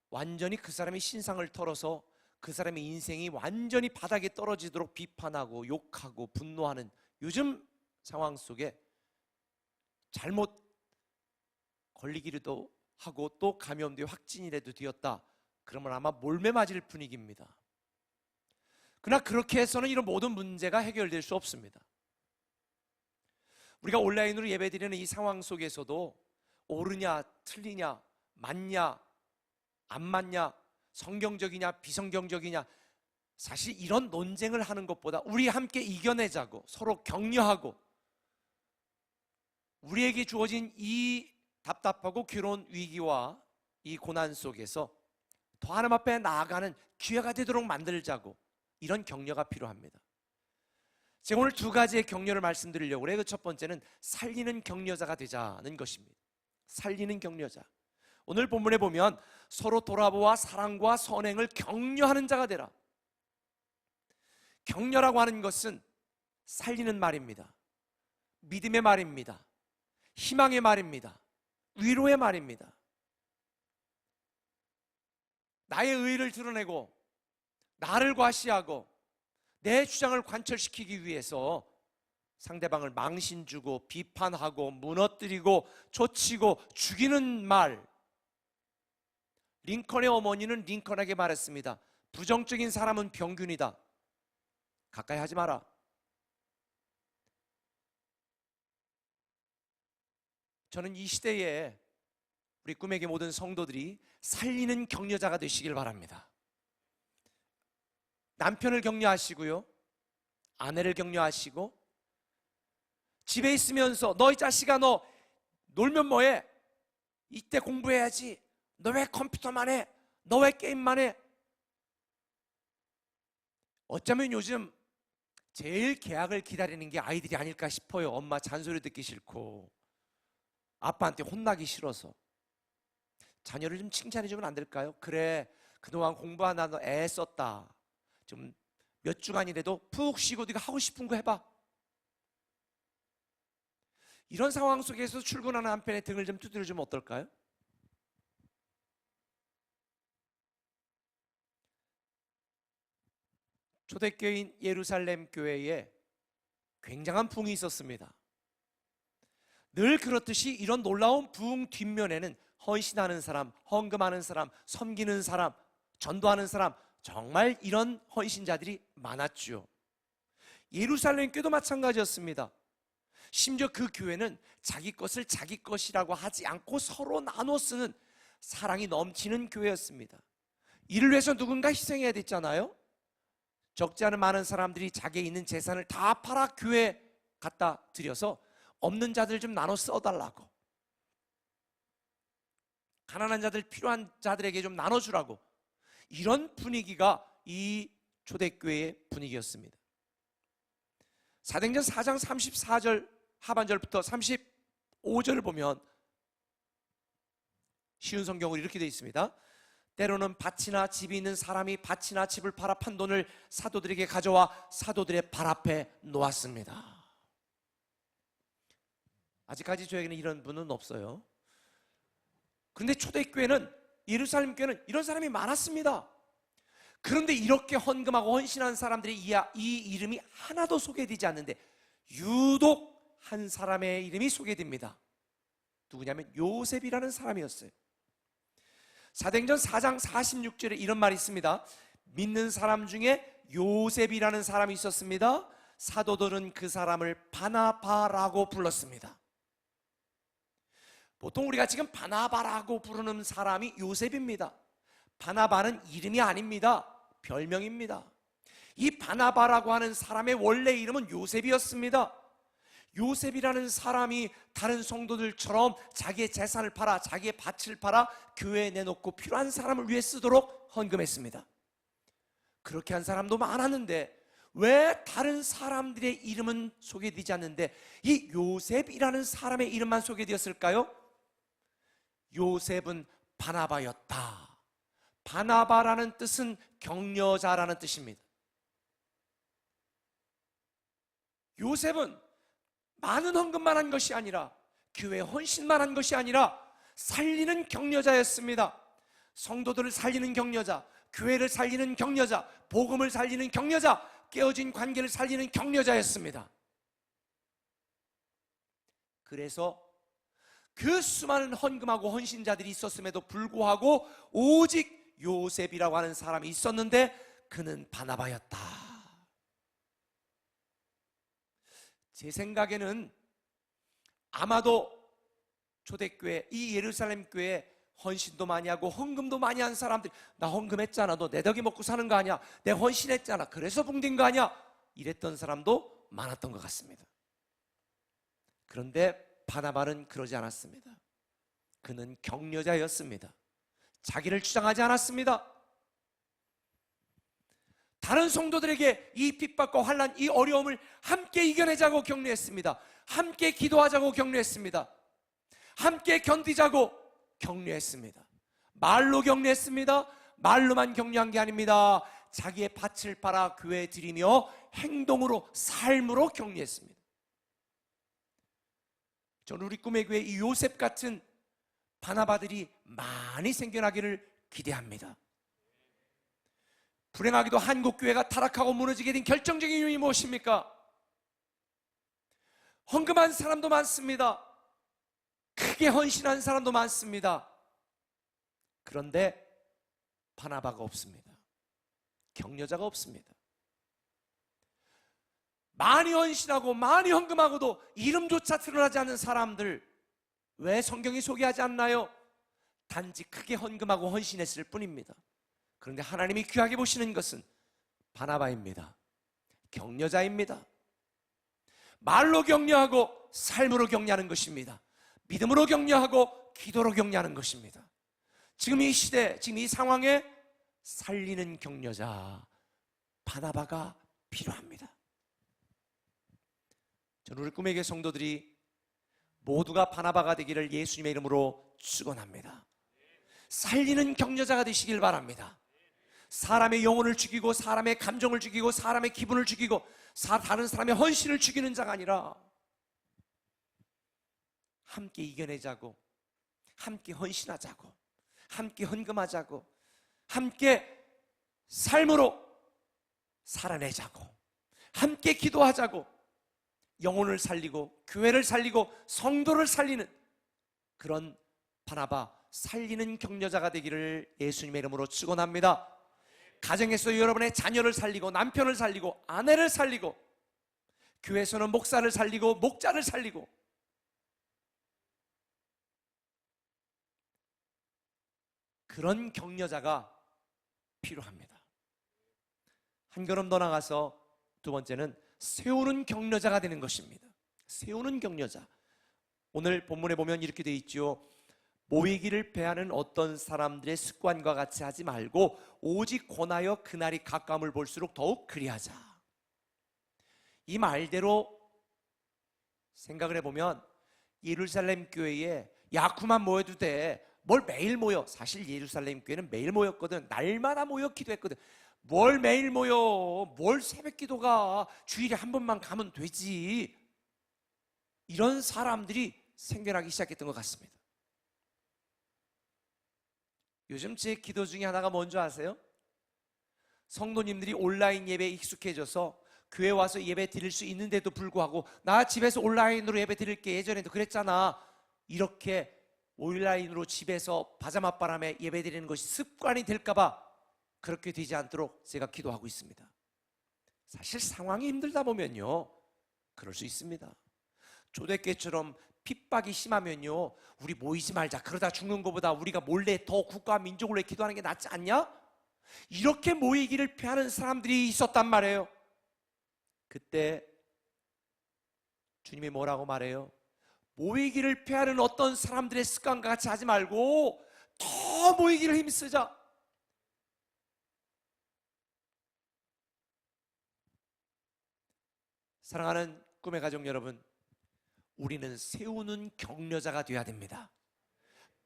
완전히 그 사람의 신상을 털어서 그 사람의 인생이 완전히 바닥에 떨어지도록 비판하고 욕하고 분노하는 요즘 상황 속에 잘못 걸리기도 하고 또 감염돼 확진이라도 되었다 그러면 아마 몰매 맞을 분위기입니다. 그러나 그렇게 해서는 이런 모든 문제가 해결될 수 없습니다. 우리가 온라인으로 예배드리는 이 상황 속에서도 옳으냐 틀리냐, 맞냐 안 맞냐, 성경적이냐 비성경적이냐, 사실 이런 논쟁을 하는 것보다 우리 함께 이겨내자고 서로 격려하고 우리에게 주어진 이 답답하고 괴로운 위기와 이 고난 속에서 더 하나님 앞에 나아가는 기회가 되도록 만들자고, 이런 격려가 필요합니다. 제가 오늘 두 가지의 격려를 말씀드리려고 그래요. 그 첫 번째는 살리는 격려자가 되자는 것입니다. 살리는 격려자. 오늘 본문에 보면 서로 돌아보아 사랑과 선행을 격려하는 자가 되라. 격려라고 하는 것은 살리는 말입니다. 믿음의 말입니다. 희망의 말입니다. 위로의 말입니다. 나의 의의를 드러내고 나를 과시하고 내 주장을 관철시키기 위해서 상대방을 망신 주고 비판하고 무너뜨리고 조치고 죽이는 말. 링컨의 어머니는 링컨에게 말했습니다. 부정적인 사람은 병균이다. 가까이 하지 마라. 저는 이 시대에 우리 꿈에게 모든 성도들이 살리는 격려자가 되시길 바랍니다. 남편을 격려하시고요, 아내를 격려하시고, 집에 있으면서 너 이 자식아 너 놀면 뭐해? 이때 공부해야지. 너 왜 컴퓨터만 해? 너 왜 게임만 해? 어쩌면 요즘 제일 개학을 기다리는 게 아이들이 아닐까 싶어요. 엄마 잔소리 듣기 싫고 아빠한테 혼나기 싫어서. 자녀를 좀 칭찬해 주면 안 될까요? 그래, 그동안 공부하나 너 애 썼다. 좀 몇 주간이라도 푹 쉬고 네가 하고 싶은 거 해봐. 이런 상황 속에서 출근하는 한편에 등을 좀 두드려주면 어떨까요? 초대교회인 예루살렘 교회에 굉장한 부흥이 있었습니다. 늘 그렇듯이 이런 놀라운 부흥 뒷면에는 헌신하는 사람, 헌금하는 사람, 섬기는 사람, 전도하는 사람, 정말 이런 헌신자들이 많았죠. 예루살렘 교회도 마찬가지였습니다. 심지어 그 교회는 자기 것을 자기 것이라고 하지 않고 서로 나눠 쓰는 사랑이 넘치는 교회였습니다. 이를 위해서 누군가 희생해야 됐잖아요. 적지 않은 많은 사람들이 자기의 있는 재산을 다 팔아 교회에 갖다 드려서 없는 자들 좀 나눠 써달라고, 가난한 자들, 필요한 자들에게 좀 나눠주라고, 이런 분위기가 이 초대교회의 분위기였습니다. 사도행전 4장 34절 하반절부터 35절을 보면 쉬운 성경으로 이렇게 되어 있습니다. 때로는 밭이나 집이 있는 사람이 밭이나 집을 팔아 판 돈을 사도들에게 가져와 사도들의 발 앞에 놓았습니다. 아직까지 저에게는 이런 분은 없어요. 그런데 초대교회는, 예루살렘 교회는 이런 사람이 많았습니다. 그런데 이렇게 헌금하고 헌신한 사람들의 이 이름이 하나도 소개되지 않는데 유독 한 사람의 이름이 소개됩니다. 누구냐면 요셉이라는 사람이었어요. 사도행전 4장 46절에 이런 말이 있습니다. 믿는 사람 중에 요셉이라는 사람이 있었습니다. 사도들은 그 사람을 바나바라고 불렀습니다. 보통 우리가 지금 바나바라고 부르는 사람이 요셉입니다. 바나바는 이름이 아닙니다. 별명입니다. 이 바나바라고 하는 사람의 원래 이름은 요셉이었습니다. 요셉이라는 사람이 다른 성도들처럼 자기의 재산을 팔아, 자기의 밭을 팔아 교회에 내놓고 필요한 사람을 위해 쓰도록 헌금했습니다. 그렇게 한 사람도 많았는데 왜 다른 사람들의 이름은 소개되지 않는데 이 요셉이라는 사람의 이름만 소개되었을까요? 요셉은 바나바였다. 바나바라는 뜻은 격려자라는 뜻입니다. 요셉은 많은 헌금만 한 것이 아니라 교회 헌신만 한 것이 아니라 살리는 격려자였습니다. 성도들을 살리는 격려자, 교회를 살리는 격려자, 복음을 살리는 격려자, 깨어진 관계를 살리는 격려자였습니다. 그래서 그 수많은 헌금하고 헌신자들이 있었음에도 불구하고 오직 요셉이라고 하는 사람이 있었는데 그는 바나바였다. 제 생각에는 아마도 초대교회, 이 예루살렘 교회에 헌신도 많이 하고 헌금도 많이 한 사람들이 나 헌금했잖아, 너 내 덕에 먹고 사는 거 아니야, 내 헌신했잖아, 그래서 붕댄 거 아니야, 이랬던 사람도 많았던 것 같습니다. 그런데 바나바는 그러지 않았습니다. 그는 격려자였습니다. 자기를 주장하지 않았습니다. 다른 성도들에게 이 핍박과 환난, 이 어려움을 함께 이겨내자고 격려했습니다. 함께 기도하자고 격려했습니다. 함께 견디자고 격려했습니다. 말로 격려했습니다. 말로만 격려한 게 아닙니다. 자기의 밭을 팔아 교회에 드리며 행동으로, 삶으로 격려했습니다. 저는 우리 꿈의 교회 이 요셉 같은 바나바들이 많이 생겨나기를 기대합니다. 불행하게도 한국교회가 타락하고 무너지게 된 결정적인 요인이 무엇입니까? 헌금한 사람도 많습니다. 크게 헌신한 사람도 많습니다. 그런데 바나바가 없습니다. 격려자가 없습니다. 많이 헌신하고 많이 헌금하고도 이름조차 드러나지 않는 사람들, 왜 성경이 소개하지 않나요? 단지 크게 헌금하고 헌신했을 뿐입니다. 그런데 하나님이 귀하게 보시는 것은 바나바입니다. 격려자입니다. 말로 격려하고 삶으로 격려하는 것입니다. 믿음으로 격려하고 기도로 격려하는 것입니다. 지금 이 시대, 지금 이 상황에 살리는 격려자 바나바가 필요합니다. 저는 우리 꿈의 교회 성도들이 모두가 바나바가 되기를 예수님의 이름으로 축원합니다. 살리는 격려자가 되시길 바랍니다. 사람의 영혼을 죽이고 사람의 감정을 죽이고 사람의 기분을 죽이고 다른 사람의 헌신을 죽이는 자가 아니라 함께 이겨내자고, 함께 헌신하자고, 함께 헌금하자고, 함께 삶으로 살아내자고, 함께 기도하자고, 영혼을 살리고 교회를 살리고 성도를 살리는 그런 바나바, 살리는 격려자가 되기를 예수님의 이름으로 축원합니다. 가정에서 여러분의 자녀를 살리고 남편을 살리고 아내를 살리고 교회에서는 목사를 살리고 목자를 살리고 그런 격려자가 필요합니다. 한 걸음 더 나가서 두 번째는 세우는 격려자가 되는 것입니다. 세우는 격려자. 오늘 본문에 보면 이렇게 되어 있죠. 모이기를 패하는 어떤 사람들의 습관과 같이 하지 말고 오직 권하여 그날이 가까움을 볼수록 더욱 그리하자. 이 말대로 생각을 해보면 예루살렘 교회에 야쿠만 모여도 돼, 뭘 매일 모여. 사실 예루살렘 교회는 매일 모였거든. 날마다 모여 기도했거든. 뭘 매일 모여, 뭘 새벽 기도가, 주일에 한 번만 가면 되지. 이런 사람들이 생겨나기 시작했던 것 같습니다. 요즘 제 기도 중에 하나가 뭔지 아세요? 성도님들이 온라인 예배에 익숙해져서 교회 와서 예배 드릴 수 있는데도 불구하고 나 집에서 온라인으로 예배 드릴게, 예전에도 그랬잖아, 이렇게 온라인으로 집에서 바자맛바람에 예배 드리는 것이 습관이 될까봐 그렇게 되지 않도록 제가 기도하고 있습니다. 사실 상황이 힘들다 보면요 그럴 수 있습니다. 초대교회처럼 핍박이 심하면요 우리 모이지 말자, 그러다 죽는 것보다 우리가 몰래 더 국가와 민족을 위해 기도하는 게 낫지 않냐? 이렇게 모이기를 피하는 사람들이 있었단 말이에요. 그때 주님이 뭐라고 말해요? 모이기를 피하는 어떤 사람들의 습관과 같이 하지 말고 더 모이기를 힘쓰자. 사랑하는 꿈의 가족 여러분, 우리는 세우는 격려자가 되어야 됩니다.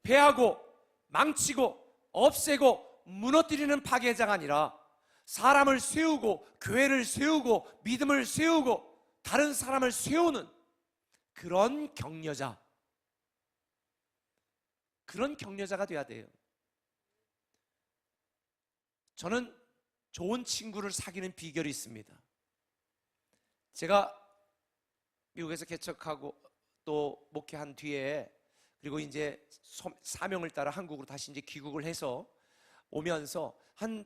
패하고 망치고 없애고 무너뜨리는 파괴자가 아니라 사람을 세우고 교회를 세우고 믿음을 세우고 다른 사람을 세우는 그런 격려자, 그런 격려자가 돼야 돼요. 저는 좋은 친구를 사귀는 비결이 있습니다. 제가 미국에서 개척하고 또 목회한 뒤에, 그리고 이제 사명을 따라 한국으로 다시 이제 귀국을 해서 오면서 한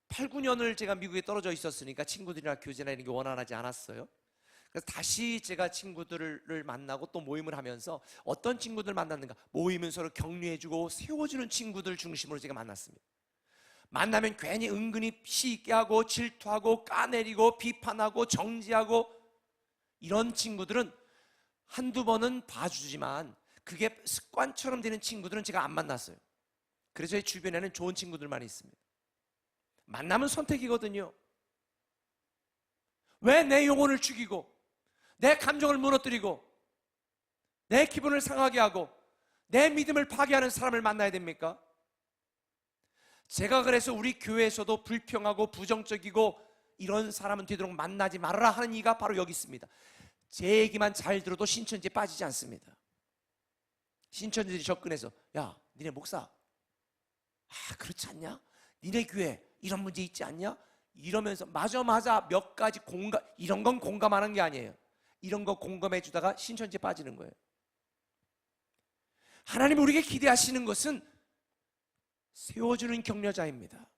8, 9년을 제가 미국에 떨어져 있었으니까 친구들이나 교제나 이런 게 원활하지 않았어요. 그래서 다시 제가 친구들을 만나고 또 모임을 하면서 어떤 친구들 만났는가, 모이면 서로 격려해주고 세워주는 친구들 중심으로 제가 만났습니다. 만나면 괜히 은근히 피 있게 하고 질투하고 까내리고 비판하고 정지하고 이런 친구들은 한두 번은 봐주지만 그게 습관처럼 되는 친구들은 제가 안 만났어요. 그래서 제 주변에는 좋은 친구들만 있습니다. 만나면 선택이거든요. 왜 내 영혼을 죽이고 내 감정을 무너뜨리고 내 기분을 상하게 하고 내 믿음을 파괴하는 사람을 만나야 됩니까? 제가 그래서 우리 교회에서도 불평하고 부정적이고 이런 사람은 되도록 만나지 말아라 하는 이유가 바로 여기 있습니다. 제 얘기만 잘 들어도 신천지에 빠지지 않습니다. 신천지들이 접근해서 야, 니네 목사, 그렇지 않냐? 니네 교회 이런 문제 있지 않냐? 이러면서 맞아 몇 가지 이런 건 공감하는 게 아니에요. 이런 거 공감해 주다가 신천지에 빠지는 거예요. 하나님 우리에게 기대하시는 것은 세워주는 격려자입니다.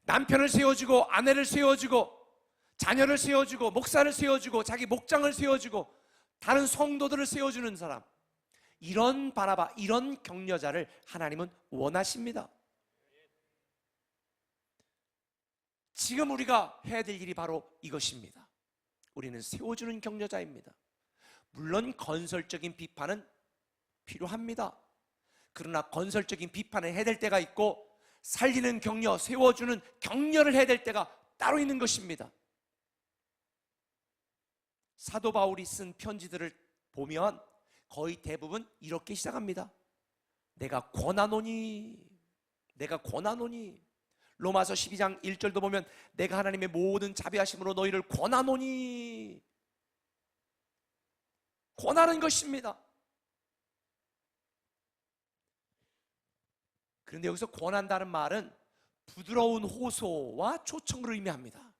남편을 세워주고 아내를 세워주고 자녀를 세워주고 목사를 세워주고 자기 목장을 세워주고 다른 성도들을 세워주는 사람, 이런 바라봐, 이런 격려자를 하나님은 원하십니다. 지금 우리가 해야 될 일이 바로 이것입니다. 우리는 세워주는 격려자입니다. 물론 건설적인 비판은 필요합니다. 그러나 건설적인 비판을 해야 될 때가 있고 살리는 격려, 세워주는 격려를 해야 될 때가 따로 있는 것입니다. 사도 바울이 쓴 편지들을 보면 거의 대부분 이렇게 시작합니다. 내가 권하노니, 내가 권하노니. 로마서 12장 1절도 보면 내가 하나님의 모든 자비하심으로 너희를 권하노니. 권하는 것입니다. 그런데 여기서 권한다는 말은 부드러운 호소와 초청을 의미합니다.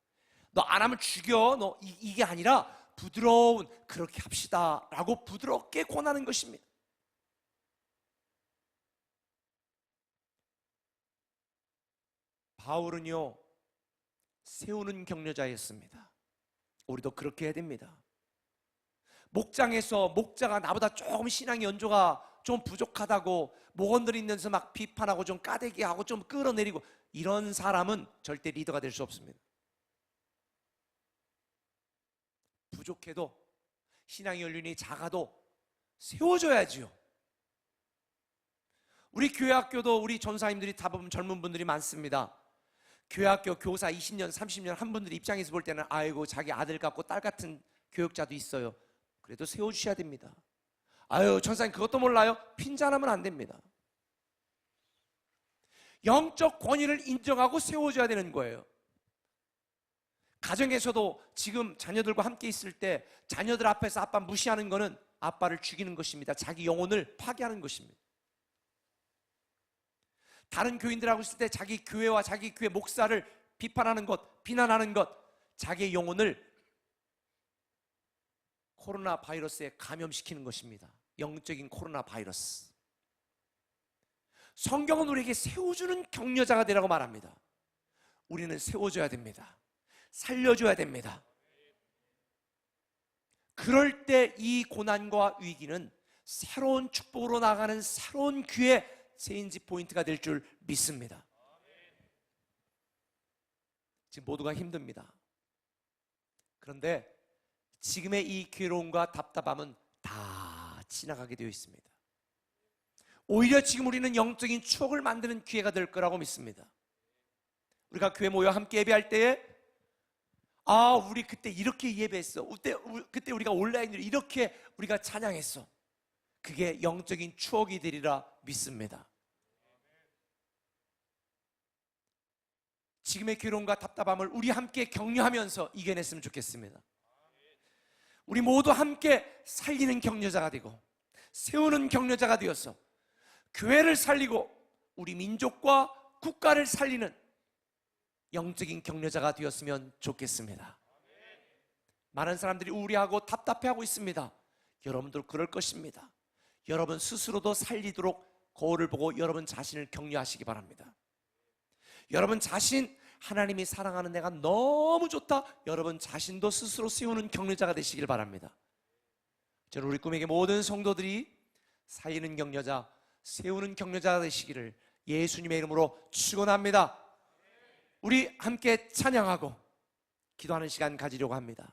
너 안 하면 죽여, 너 이게 아니라 부드러운, 그렇게 합시다 라고 부드럽게 권하는 것입니다. 바울은요, 세우는 격려자였습니다. 우리도 그렇게 해야 됩니다. 목장에서 목자가 나보다 조금 신앙의 연조가 좀 부족하다고 목원들이 있면서 막 비판하고 좀 까대기하고 좀 끌어내리고 이런 사람은 절대 리더가 될 수 없습니다. 부족해도 신앙의 연륜이 작아도 세워줘야지요. 우리 교회학교도 우리 전사님들이 다 보면 젊은 분들이 많습니다. 교회학교 교사 20년 30년 한 분들이 입장에서 볼 때는 아이고 자기 아들 같고 딸 같은 교육자도 있어요. 그래도 세워주셔야 됩니다. 아유 전사님 그것도 몰라요? 핀잔하면 안 됩니다. 영적 권위를 인정하고 세워줘야 되는 거예요. 가정에서도 지금 자녀들과 함께 있을 때 자녀들 앞에서 아빠 무시하는 거는 아빠를 죽이는 것입니다. 자기 영혼을 파괴하는 것입니다. 다른 교인들하고 있을 때 자기 교회와 자기 교회 목사를 비판하는 것, 비난하는 것, 자기의 영혼을 코로나 바이러스에 감염시키는 것입니다. 영적인 코로나 바이러스. 성경은 우리에게 세워주는 격려자가 되라고 말합니다. 우리는 세워줘야 됩니다. 살려줘야 됩니다. 그럴 때 이 고난과 위기는 새로운 축복으로 나가는 새로운 귀의 체인지 포인트가 될 줄 믿습니다. 지금 모두가 힘듭니다. 그런데 지금의 이 괴로움과 답답함은 다 지나가게 되어 있습니다. 오히려 지금 우리는 영적인 추억을 만드는 기회가 될 거라고 믿습니다. 우리가 교회 모여 함께 예배할 때에 우리 그때 이렇게 예배했어. 그때 우리가 온라인으로 이렇게 우리가 찬양했어. 그게 영적인 추억이 되리라 믿습니다. 지금의 괴로움과 답답함을 우리 함께 격려하면서 이겨냈으면 좋겠습니다. 우리 모두 함께 살리는 격려자가 되고 세우는 격려자가 되어서 교회를 살리고 우리 민족과 국가를 살리는 영적인 격려자가 되었으면 좋겠습니다. 많은 사람들이 우울해하고 답답해하고 있습니다. 여러분도 그럴 것입니다. 여러분 스스로도 살리도록 거울을 보고 여러분 자신을 격려하시기 바랍니다. 여러분 자신, 하나님이 사랑하는 내가 너무 좋다, 여러분 자신도 스스로 세우는 격려자가 되시길 바랍니다. 저는 우리 꿈에게 모든 성도들이 살리는 격려자, 세우는 격려자가 되시기를 예수님의 이름으로 축원합니다. 우리 함께 찬양하고 기도하는 시간 가지려고 합니다.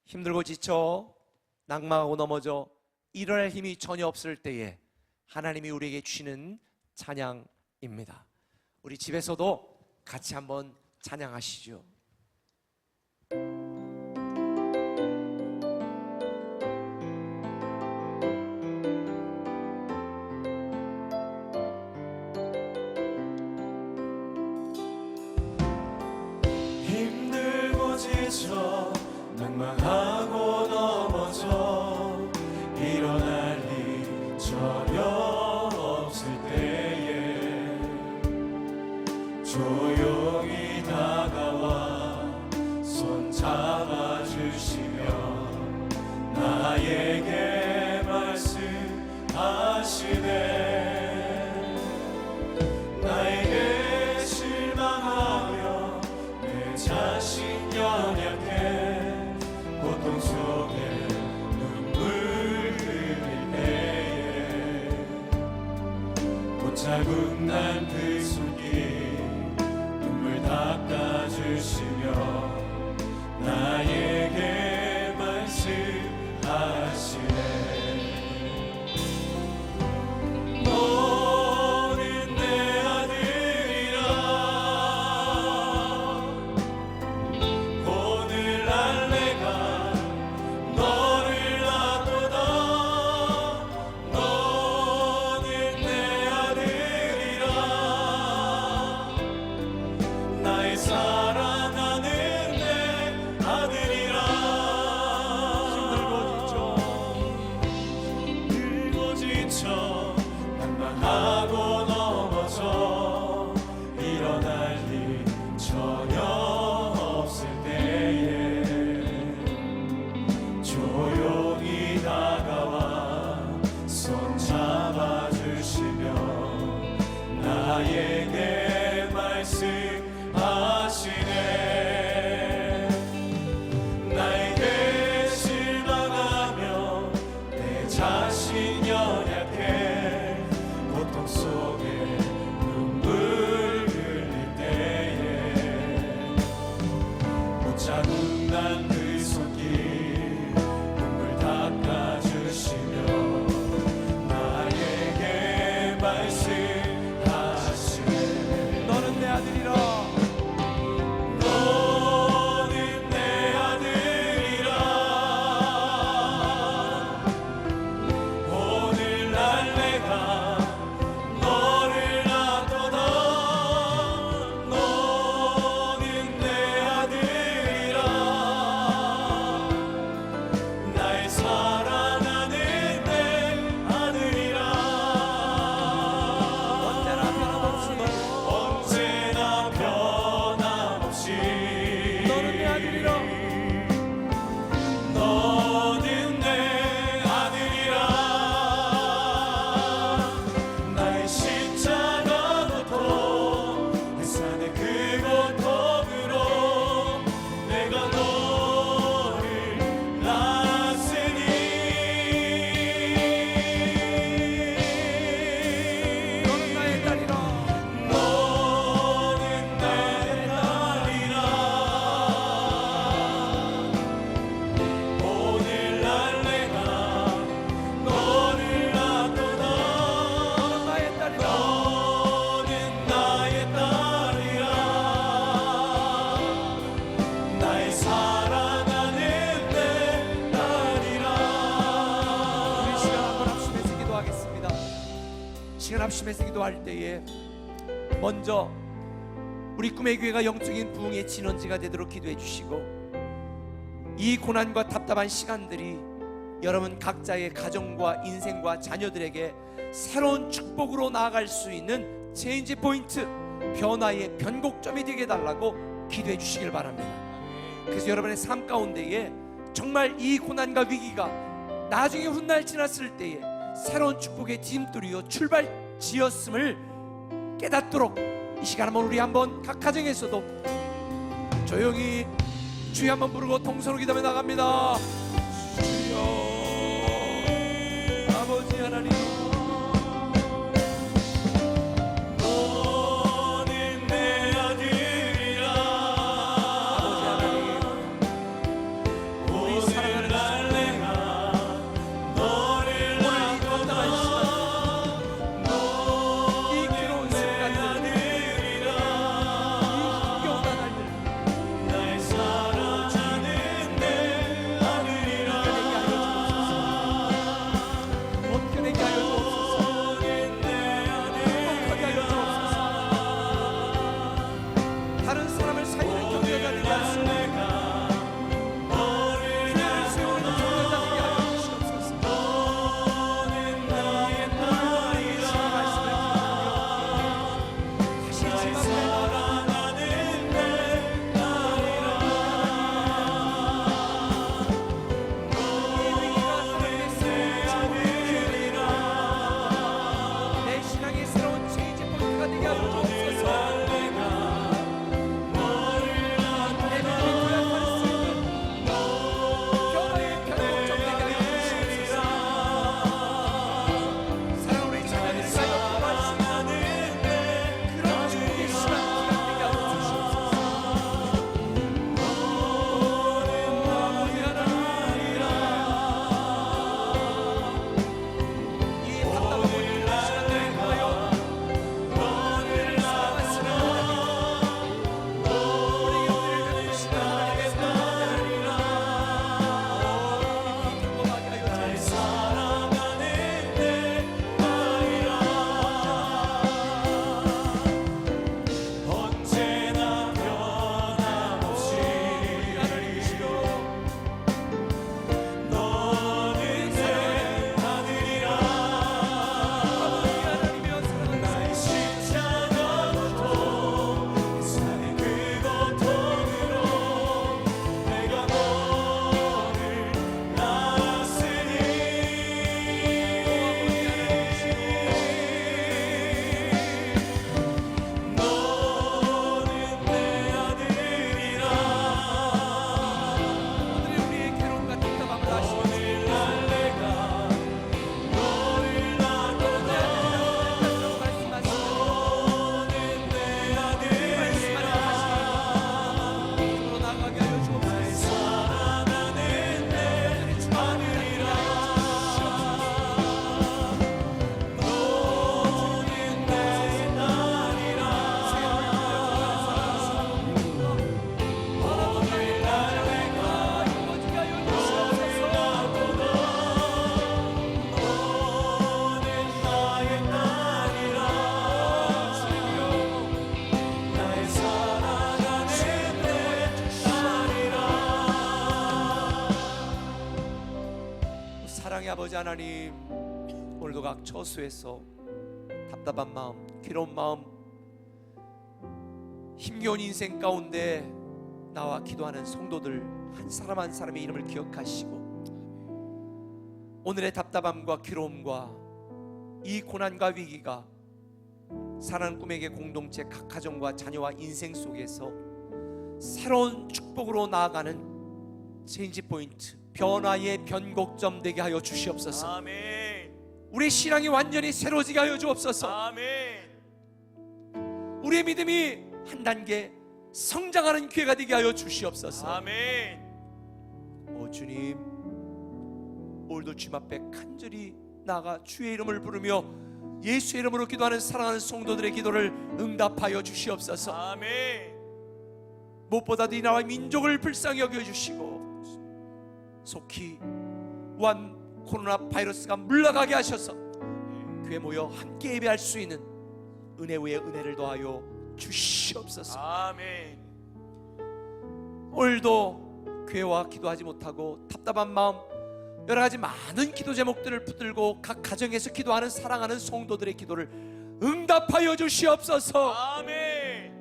힘들고 지쳐 낭망하고 넘어져 일어날 힘이 전혀 없을 때에 하나님이 우리에게 주시는 찬양입니다. 우리 집에서도 같이 한번 찬양하시죠. 힘들고 지쳐 낭망하고 넘어져 일어날 힘 전혀 없을 때에 조용히 다가와 손 잡아주시며 나에게 말씀하시네. 나에게 실망하며 내 자신 연약해 고통 속에 눈물 흘릴 때에 못자국 난 그 손이 눈물 닦아주시며 나에게 말씀하시네. 너는 내 아들이라 오늘 날 내가 너를 낳도다. 너는 내 아들이라 합심해서 기도할 때에 먼저 우리 꿈의 교회가 영적인 부흥의 진원지가 되도록 기도해 주시고, 이 고난과 답답한 시간들이 여러분 각자의 가정과 인생과 자녀들에게 새로운 축복으로 나아갈 수 있는 체인지 포인트, 변화의 변곡점이 되게 해달라고 기도해 주시길 바랍니다. 그래서 여러분의 삶 가운데에 정말 이 고난과 위기가 나중에 훗날 지났을 때에 새로운 축복의 디딤돌이요 출발지였음을 깨닫도록 이 시간 한번 우리 한번 각 가정에서도 조용히 주여 한번 부르고 통성으로 기도하며 나갑니다. 주여 아버지 하나님, 너는 내 아들이라. 아버지 하나님, 우리 사랑하는 날 내가 너를 오늘 이 답답한 시간, 이 괴로운 순간들, 힘겨운 날들 날 사랑하는 내 아들이라. 벗겨내게 하여 주옵소서. 행복하게 하여 주옵소서. 다른 사람을 살리는 경제가 되게 하시고 교회를 세우는 경제가 되게 하여 주시옵소서. 다시 집 앞에 내 신앙의 새로운 체인지 포인트가 되게 하여 주옵소서. 내 믿음이 도약할 수 있는 변화의 변곡점 되게 하여 주시옵소서. 사랑하는 우리 자녀들과 기도할 수 있는 그런 축복의 시간이 되게 하여 주시옵소서. 아버지 하나님, 이 답답한 모든 시간들을 통하여 너를 사랑하시는 하나님, 우리 곁을 주시는 하나님의 사랑하리라. 경험하게 하여 주옵소서. 언제나 변함없이 하나님이시여, 너는 내 아들이라. 아버지 하나님이여 사랑하는 나의 십자가부터 세상의 그 고통으로 내가 너를 알았으니 너는 내 아들이라. 오늘의 우리의 괴로움과 답답함을 아시고 날 내가 너를 낳았구나. 말씀하시고 내 아들이라. 앞으로 나아가게 하여 주옵소서. 사랑하는 내 아들이라. 너는 내 딸이라. 오늘 날 내가 이루어지게 하여 주옵소서. 너는 나의 딸이라. 나의 사랑하는 내 딸이라. 사랑의 아버지 하나님, 오늘도 각 처소에서 답답한 마음, 괴로운 마음, 힘겨운 인생 가운데 나와 기도하는 성도들 한 사람 한 사람의 이름을 기억하시고, 오늘의 답답함과 괴로움과 이 고난과 위기가 사랑하는 꿈에게 공동체 각 가정과 자녀와 인생 속에서 새로운 축복으로 나아가는 체인지 포인트, 변화의 변곡점 되게 하여 주시옵소서. 아멘. 우리 신앙이 완전히 새로워지게 하여 주옵소서. 아멘. 우리의 믿음이 한 단계 성장하는 기회가 되게 하여 주시옵소서. 아멘. 오 주님, 오늘도 주님 앞에 간절히 나아가 주의 이름을 부르며 예수의 이름으로 기도하는 사랑하는 성도들의 기도를 응답하여 주시옵소서. 아멘. 무엇보다도 이 나라와 민족을 불쌍히 여겨주시고 속히 우한 코로나 바이러스가 물러가게 하셔서 교회 모여 함께 예배할 수 있는 은혜 위에 은혜를 더하여 주시옵소서. 아멘. 오늘도 교회와 기도하지 못하고 답답한 마음, 여러 가지 많은 기도 제목들을 붙들고 각 가정에서 기도하는 사랑하는 성도들의 기도를 응답하여 주시옵소서. 아멘.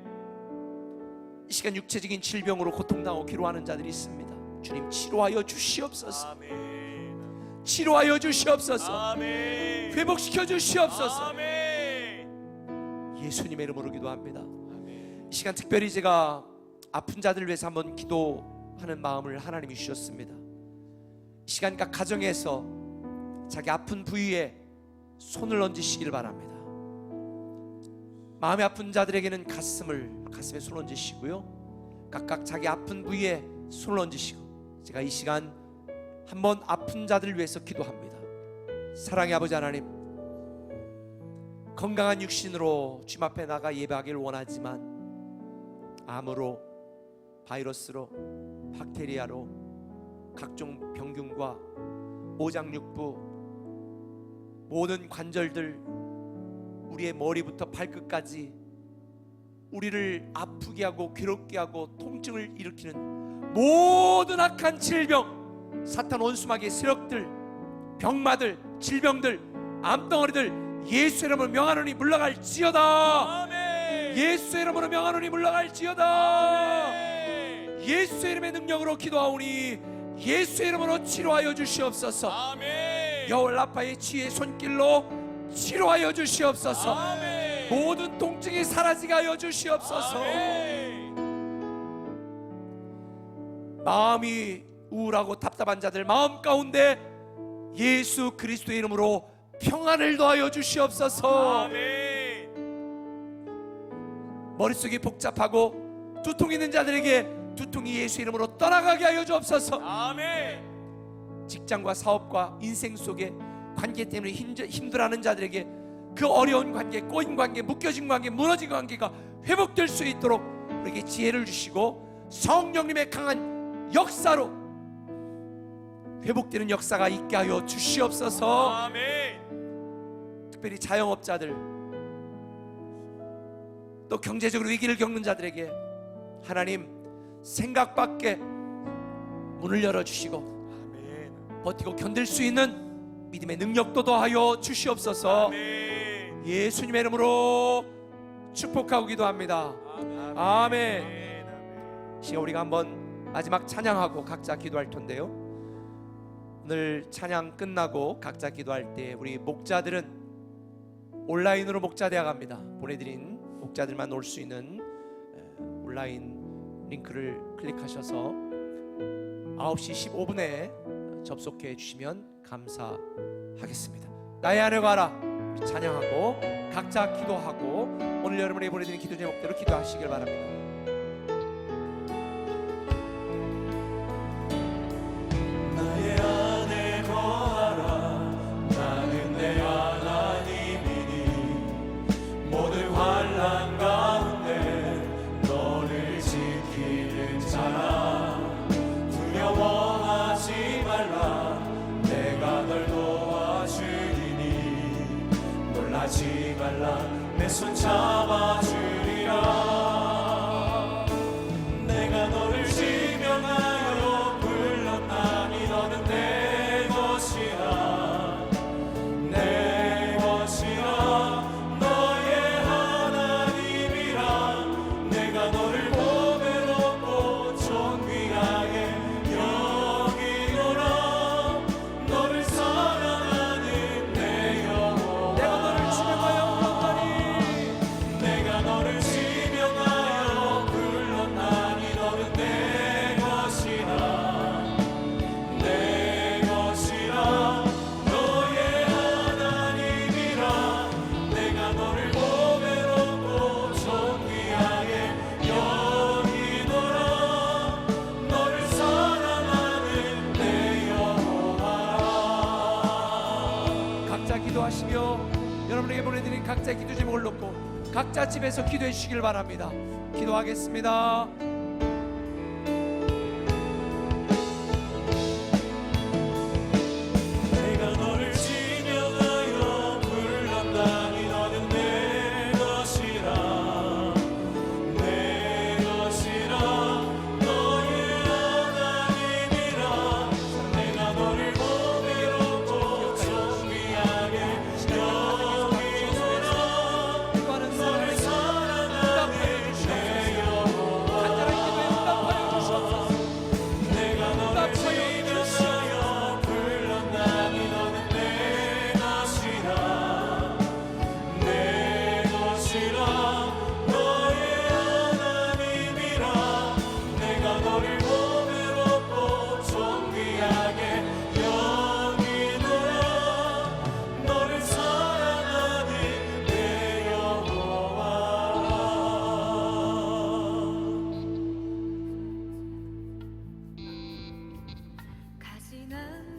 이 시간 육체적인 질병으로 고통당하고 기도하는 자들이 있습니다. 주님 치료하여 주시옵소서. 아멘. 치료하여 주시옵소서. 아멘. 회복시켜 주시옵소서. 아멘. 예수님의 이름으로 기도합니다. 이 시간 특별히 제가 아픈 자들을 위해서 한번 기도하는 마음을 하나님이 주셨습니다. 이 시간 각 가정에서 자기 아픈 부위에 손을 얹으시길 바랍니다. 마음이 아픈 자들에게는 가슴에 손을 얹으시고요, 각각 자기 아픈 부위에 손을 얹으시고, 제가 이 시간 한번 아픈 자들을 위해서 기도합니다. 사랑의 아버지 하나님, 건강한 육신으로 주님 앞에 나가 예배하기를 원하지만 암으로, 바이러스로, 박테리아로, 각종 병균과 오장육부, 모든 관절들, 우리의 머리부터 발끝까지 우리를 아프게 하고 괴롭게 하고 통증을 일으키는 모든 악한 질병, 사탄 원수마귀의 세력들, 병마들, 질병들, 암덩어리들 예수의 이름으로 명하노니 물러갈지어다. 아멘. 예수의 이름으로 명하노니 물러갈지어다. 아멘. 예수의 이름의 능력으로 기도하오니 예수의 이름으로 치료하여 주시옵소서. 아멘. 여호라파의 지혜의 손길로 치료하여 주시옵소서. 아멘. 모든 통증이 사라지게 하여 주시옵소서. 아멘. 마음이 우울하고 답답한 자들 마음 가운데 예수 그리스도의 이름으로 평안을 더하여 주시옵소서. 아멘. 머릿속이 복잡하고 두통 있는 자들에게 두통이 예수 이름으로 떠나가게 하여 주옵소서. 아멘. 직장과 사업과 인생 속에 관계 때문에 힘들어하는 자들에게 그 어려운 관계, 꼬인 관계, 묶여진 관계, 무너진 관계가 회복될 수 있도록 우리에게 지혜를 주시고 성령님의 강한 역사로 회복되는 역사가 있게 하여 주시옵소서. 아멘. 특별히 자영업자들, 또 경제적으로 위기를 겪는 자들에게 하나님 생각 밖에 문을 열어주시고 아멘. 버티고 견딜 수 있는 믿음의 능력도 더하여 주시옵소서. 아멘. 예수님의 이름으로 축복하고 기도합니다. 아멘. 시간 우리가 한번 마지막 찬양하고 각자 기도할 텐데요, 오늘 찬양 끝나고 각자 기도할 때 우리 목자들은 온라인으로 목자대학 갑니다. 보내드린 목자들만 올 수 있는 온라인 링크를 클릭하셔서 9시 15분에 접속해 주시면 감사하겠습니다. 나의 안에 가라 찬양하고 각자 기도하고 오늘 여러분이 보내드린 기도 제목대로 기도하시길 바랍니다. 나의 안에 거하라. 나는 내 하나님이니 모든 환난 가운데 너를 지키는 자라. 두려워하지 말라. 내가 널 도와주리니 놀라지 말라. 내 손 잡아주리라. 내가 너를 지명하여 불렀나니 너는 내 것이라. 내 것이라. 너의 하나님이라. 내가 너를 보배롭고 존귀하게 여기노라. 너를 사랑하는 내 영혼. 내가 너를 지명하여 불렀나니 내가 너를 지명하여 불렀나니 너는 내 것이라. 내 것이라. 너의 하나님이라. 내가 너를 보배롭고 존귀하게 여기노라. 너를 사랑하는 내 여호와라. 각자 기도하시며 여러분에게 보내드린 각자의 기도 제목을 놓고 각자 집에서 기도해 주시길 바랍니다. 기도하겠습니다. 내가 너를 지명하여 불렀나니 지난